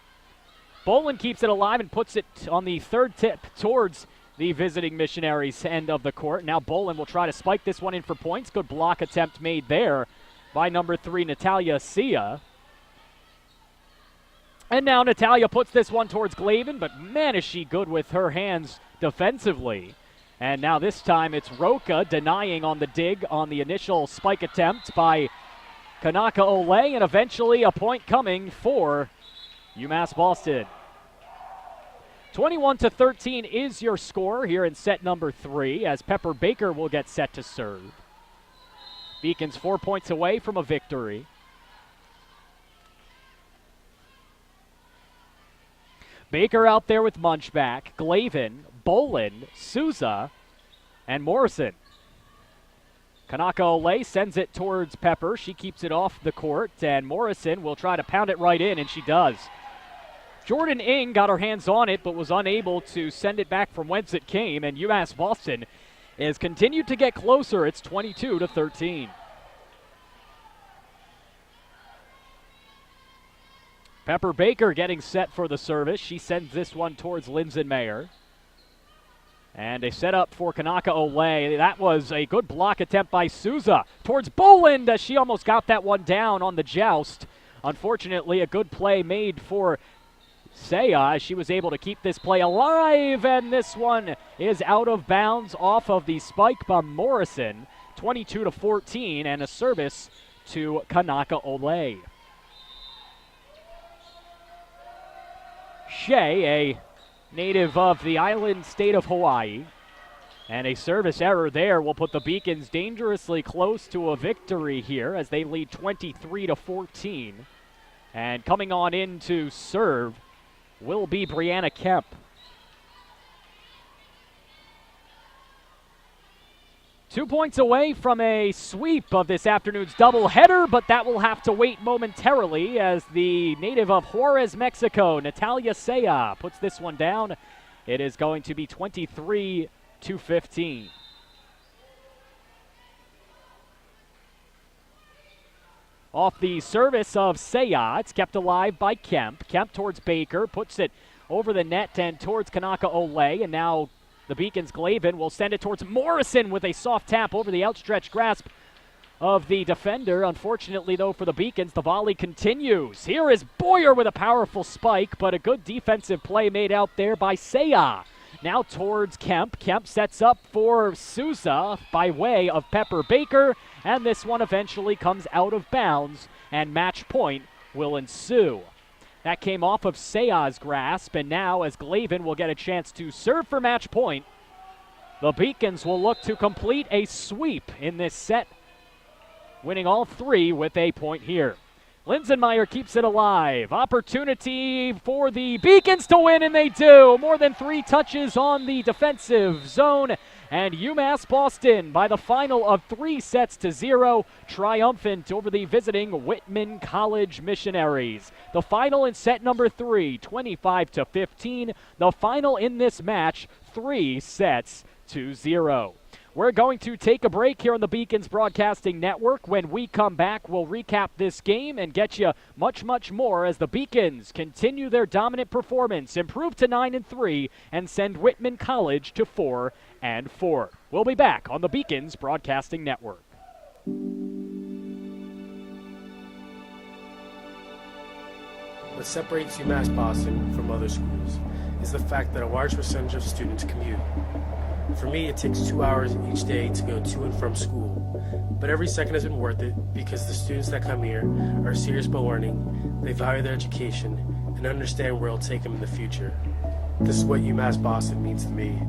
Boland keeps it alive and puts it on the third tip towards the visiting Missionaries end of the court. Now Boland will try to spike this one in for points. Good block attempt made there by number 3, Natalia Sia. And now Natalia puts this one towards Glavin, but man, is she good with her hands defensively. And now this time it's ROCHA denying on the dig on the initial spike attempt by Kanaka Ole, and eventually a point coming for UMass Boston. 21-13 is your score here in set number 3 as Pepper Baker will get set to serve. Beacons 4 points away from a victory. Baker out there with Munchback, Glavin, Boland, SOUSA, and Morrison. Kanaka Ole sends it towards Pepper. She keeps it off the court, and Morrison will try to pound it right in, and she does. Jordan Ng got her hands on it, but was unable to send it back from whence it came, and UMass Boston has continued to get closer. It's 22-13. Pepper Baker getting set for the service. She sends this one towards Linson Mayer. And a setup for Kanaka Ole. That was a good block attempt by SOUSA towards Boland as she almost got that one down on the joust. Unfortunately, a good play made for Saya. She was able to keep this play alive, and this one is out of bounds off of the spike by Morrison. 22-14, and a service to Kanaka Ole. Shea, a native of the island state of Hawaii, and a service error there will put the Beacons dangerously close to a victory here as they lead 23-14. And coming on in to serve will be Brianna Kemp. Two points away from a sweep of this afternoon's doubleheader, but that will have to wait momentarily as the native of Juarez, Mexico, Natalia Saya, puts this one down. It is going to be 23-15. Off the service of Saya, it's kept alive by Kemp. Kemp towards Baker, puts it over the net and towards Kanaka Ole, and now the Beacons' Glavin will send it towards Morrison with a soft tap over the outstretched grasp of the defender. Unfortunately, though, for the Beacons, the volley continues. Here is Boyer with a powerful spike, but a good defensive play made out there by Saya. Now towards Kemp. Kemp sets up for SOUSA by way of Pepper Baker, and this one eventually comes out of bounds, and match point will ensue. That came off of Saya's grasp, and now as Glavin will get a chance to serve for match point, the Beacons will look to complete a sweep in this set, winning all three with a point here. Linsenmeyer keeps it alive. Opportunity for the Beacons to win, and they do. More than 3 touches on the defensive zone. And UMass Boston, by the final of 3-0, triumphant over the visiting Whitman College Missionaries. The final in set number 3, 25-15. The final in this match, 3-0. We're going to take a break here on the Beacons Broadcasting Network. When we come back, we'll recap this game and get you much, much more as the Beacons continue their dominant performance, improve to 9-3, and send Whitman College to 4-4. We'll be back on the Beacons Broadcasting Network. What separates UMass Boston from other schools is the fact that a large percentage of students commute. For me, it takes 2 hours each day to go to and from school, but every second has been worth it because the students that come here are serious about learning, they value their education, and understand where it'll take them in the future. This is what UMass Boston means to me.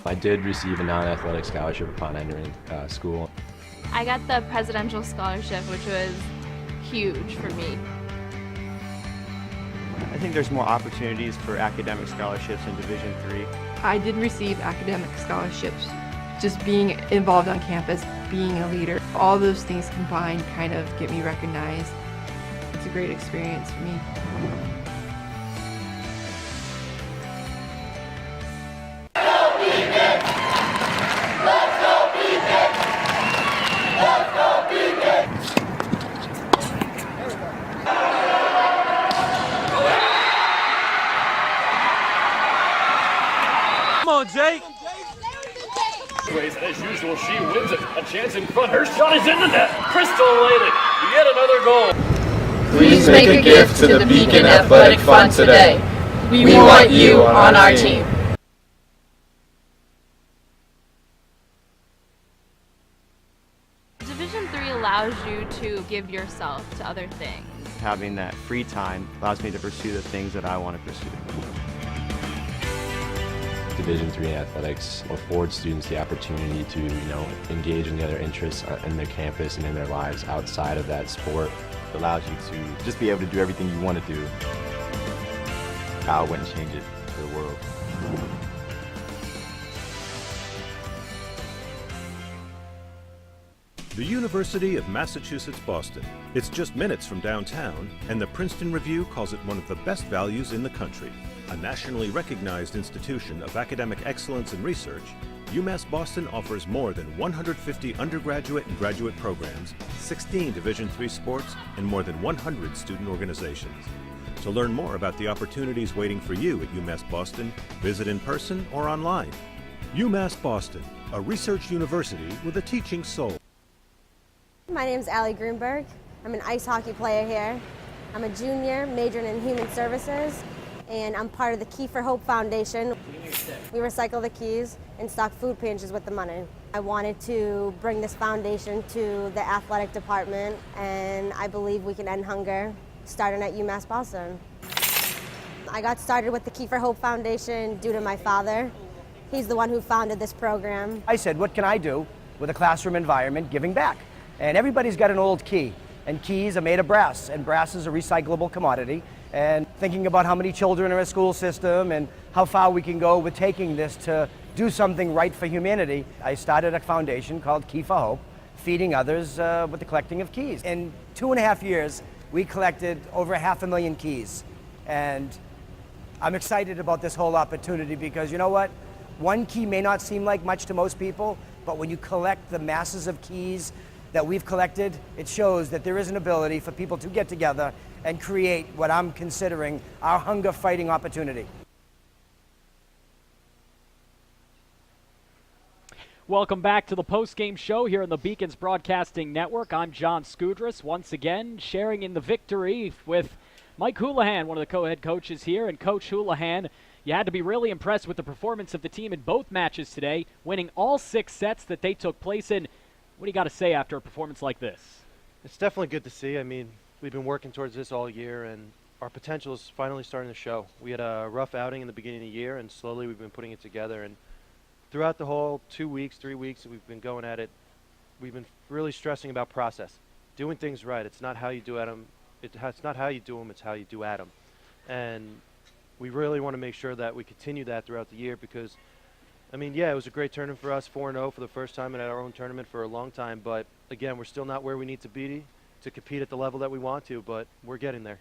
I did receive a non-athletic scholarship upon entering school. I got the presidential scholarship, which was huge for me. I think there's more opportunities for academic scholarships in Division III. I did receive academic scholarships. Just being involved on campus, being a leader, all those things combined kind of get me recognized. It's a great experience for me. Come on, Jake. As usual, she wins it. A chance in front. Her shot is in the net. Crystal Layden. Yet another goal. Please make a gift to the Beacon Athletic Fund today. We want you on our team. Division III allows you to give yourself to other things. Having that free time allows me to pursue the things that I want to pursue. Division III athletics affords students the opportunity to, engage in the other interests in their campus and in their lives outside of that sport. It allows you to just be able to do everything you want to do. I wouldn't change it for the world. The University of Massachusetts Boston. It's just minutes from downtown, and the Princeton Review calls it one of the best values in the country. A nationally recognized institution of academic excellence and research, UMass Boston offers more than 150 undergraduate and graduate programs, 16 Division III sports, and more than 100 student organizations. To learn more about the opportunities waiting for you at UMass Boston, visit in person or online. UMass Boston, a research university with a teaching soul. My name's Allie Greenberg. I'm an ice hockey player here. I'm a junior, majoring in human services, and I'm part of the Key for Hope Foundation. We recycle the keys and stock food pantries with the money. I wanted to bring this foundation to the athletic department, and I believe we can end hunger starting at UMass Boston. I got started with the Key for Hope Foundation due to my father. He's the one who founded this program. I said, what can I do with a classroom environment giving back? And everybody's got an old key, and keys are made of brass, and brass is a recyclable commodity. And thinking about how many children are in a school system and how far we can go with taking this to do something right for humanity, I started a foundation called Key for Hope, feeding others with the collecting of keys. In 2.5 years, we collected over 500,000 keys. And I'm excited about this whole opportunity because you know what? One key may not seem like much to most people, but when you collect the masses of keys that we've collected, it shows that there is an ability for people to get together and create what I'm considering our hunger fighting opportunity. Welcome back to the post-game show here on the Beacons Broadcasting Network. I'm John Skudras, once again sharing in the victory with Mike Houlihan, one of the co-head coaches here. And Coach Houlihan, you had to be really impressed with the performance of the team in both matches today, winning all 6 sets that they took place in. What do you got to say after a performance like this? It's definitely good to see. I mean, we've been working towards this all year, and our potential is finally starting to show. We had a rough outing in the beginning of the year, and slowly we've been putting it together. And throughout the whole 2 weeks, 3 weeks that we've been going at it, we've been really stressing about process, doing things right. It's not how you do them. It's not how you do them. It's how you do at them. And we really want to make sure that we continue that throughout the year because, I mean, yeah, it was a great tournament for us, 4-0 for the first time at our own tournament for a long time. But again, we're still not where we need to be to compete at the level that we want to, but we're getting there.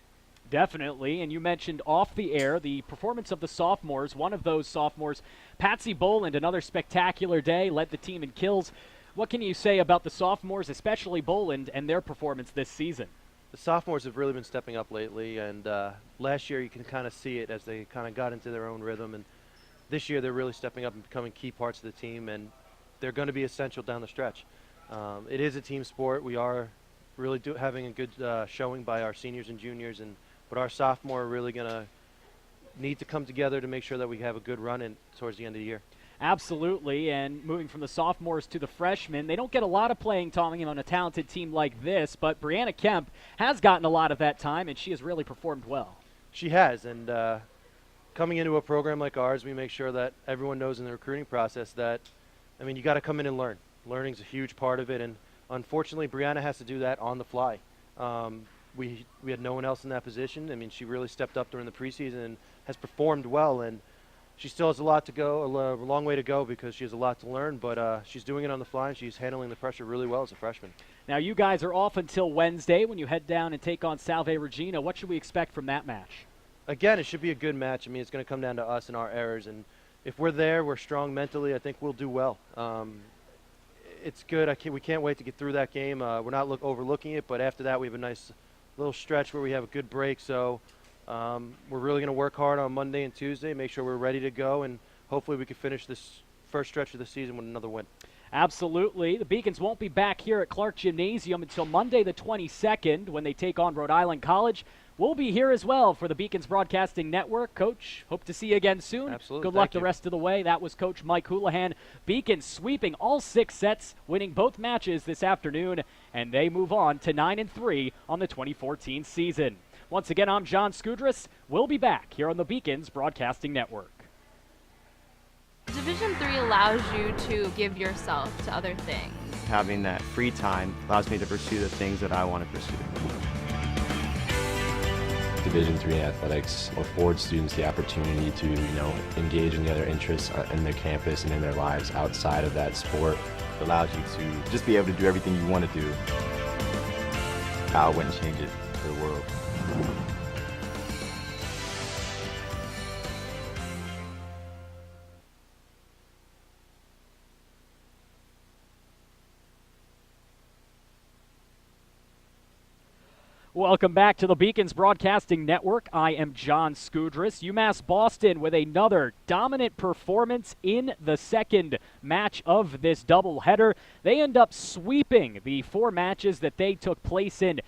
Definitely, and you mentioned off the air the performance of the sophomores. One of those sophomores, Patsy Boland, another spectacular day, led the team in kills. What can you say about the sophomores, especially Boland, and their performance this season? The sophomores have really been stepping up lately, and last year you can kind of see it as they kind of got into their own rhythm, and this year they're really stepping up and becoming key parts of the team, and they're going to be essential down the stretch. It is a team sport. We are really having a good showing by our seniors and juniors, but our sophomore are really going to need to come together to make sure that we have a good run in towards the end of the year. Absolutely, and moving from the sophomores to the freshmen, they don't get a lot of playing time on a talented team like this, but Brianna Kemp has gotten a lot of that time, and she has really performed well. She has, and coming into a program like ours, we make sure that everyone knows in the recruiting process that, I mean, you got to come in and learn. Learning's a huge part of it, and unfortunately, Brianna has to do that on the fly. We had no one else in that position. I mean, she really stepped up during the preseason and has performed well, and she still has a lot to go, a long way to go because she has a lot to learn, but she's doing it on the fly, and she's handling the pressure really well as a freshman. Now, you guys are off until Wednesday when you head down and take on Salve Regina. What should we expect from that match? Again, it should be a good match. I mean, it's going to come down to us and our errors, and if we're there, we're strong mentally, I think we'll do well. It's good. We can't wait to get through that game. We're not overlooking it, but after that, we have a nice little stretch where we have a good break, so we're really going to work hard on Monday and Tuesday, make sure we're ready to go, and hopefully we can finish this first stretch of the season with another win. Absolutely. The Beacons won't be back here at Clark Gymnasium until Monday the 22nd when they take on Rhode Island College. We'll be here as well for the Beacons Broadcasting Network. Coach, hope to see you again soon. Absolutely. Good luck the rest of the way. That was Coach Mike Houlihan. Beacons sweeping all 6 sets, winning both matches this afternoon, and they move on to 9-3 on the 2014 season. Once again, I'm John Skudris. We'll be back here on the Beacons Broadcasting Network. Division III allows you to give yourself to other things. Having that free time allows me to pursue the things that I want to pursue. Division III athletics affords students the opportunity to, engage in the other interests in their campus and in their lives outside of that sport. It allows you to just be able to do everything you want to do. I wouldn't change it for the world. Welcome back to the Beacons Broadcasting Network. I am John Skudris. UMass Boston with another dominant performance in the second match of this doubleheader. They end up sweeping the 4 matches that they took place in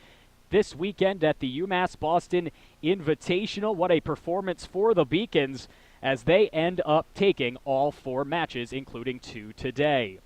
this weekend at the UMass Boston Invitational. What a performance for the Beacons as they end up taking all 4 matches, including 2 today.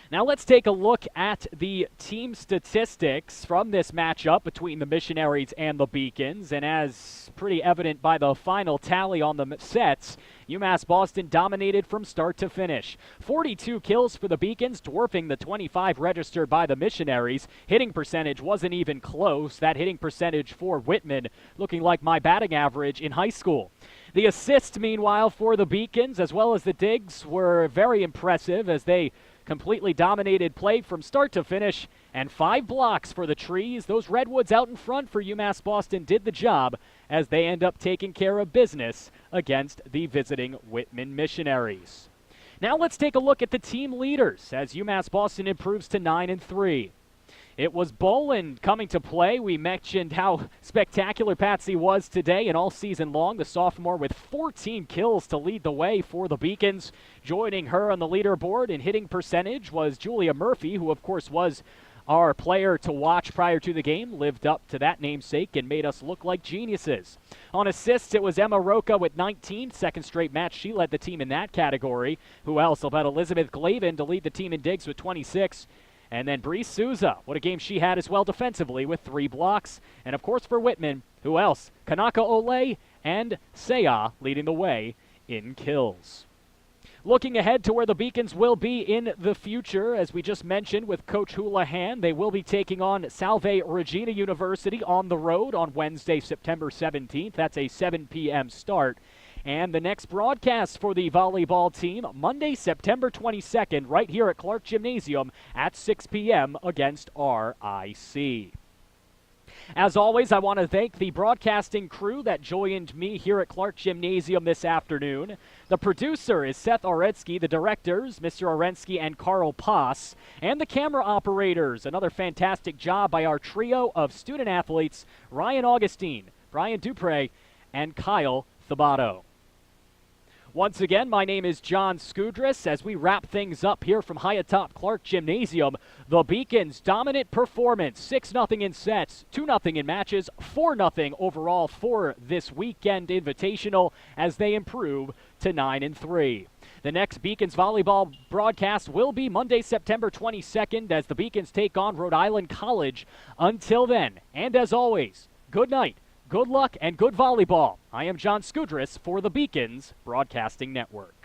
Now let's take a look at the team statistics from this matchup between the Missionaries and the Beacons. And as pretty evident by the final tally on the sets, UMass Boston dominated from start to finish. 42 kills for the Beacons, dwarfing the 25 registered by the Missionaries. Hitting percentage wasn't even close. That hitting percentage for Whitman looking like my batting average in high school. The assists, meanwhile, for the Beacons, as well as the digs, were very impressive as they completely dominated play from start to finish, and 5 blocks for the Trees. Those Redwoods out in front for UMass Boston did the job as they end up taking care of business against the visiting Whitman Missionaries. Now let's take a look at the team leaders as UMass Boston improves to 9-3. It was Boland coming to play. We mentioned how spectacular Patsy was today and all season long. The sophomore with 14 kills to lead the way for the Beacons. Joining her on the leaderboard in hitting percentage was Julia Murphy, who of course was our player to watch prior to the game, lived up to that namesake and made us look like geniuses. On assists, it was Emma Rocha with 19, second straight match. She led the team in that category. Who else? How about Elizabeth Glavin to lead the team in digs with 26. And then Bree Sousa, what a game she had as well defensively with 3 blocks. And of course for Whitman, who else? Kanaka Ole and Seya leading the way in kills. Looking ahead to where the Beacons will be in the future, as we just mentioned with Coach Houlihan, they will be taking on Salve Regina University on the road on Wednesday, September 17th. That's a 7 p.m. start. And the next broadcast for the volleyball team, Monday, September 22nd, right here at Clark Gymnasium at 6 p.m. against RIC. As always, I want to thank the broadcasting crew that joined me here at Clark Gymnasium this afternoon. The producer is Seth Oretsky, the directors, Mr. Orensky and Carl Pass, and the camera operators. Another fantastic job by our trio of student athletes, Ryan Augustine, Brian Dupre, and Kyle Thabato. Once again, my name is John Skudris. As we wrap things up here from high atop Clark Gymnasium, the Beacons' dominant performance, 6-0 in sets, 2-0 in matches, 4-0 overall for this weekend invitational as they improve to 9-3. The next Beacons volleyball broadcast will be Monday, September 22nd as the Beacons take on Rhode Island College. Until then, and as always, good night. Good luck and good volleyball. I am John Skudris for the Beacons Broadcasting Network.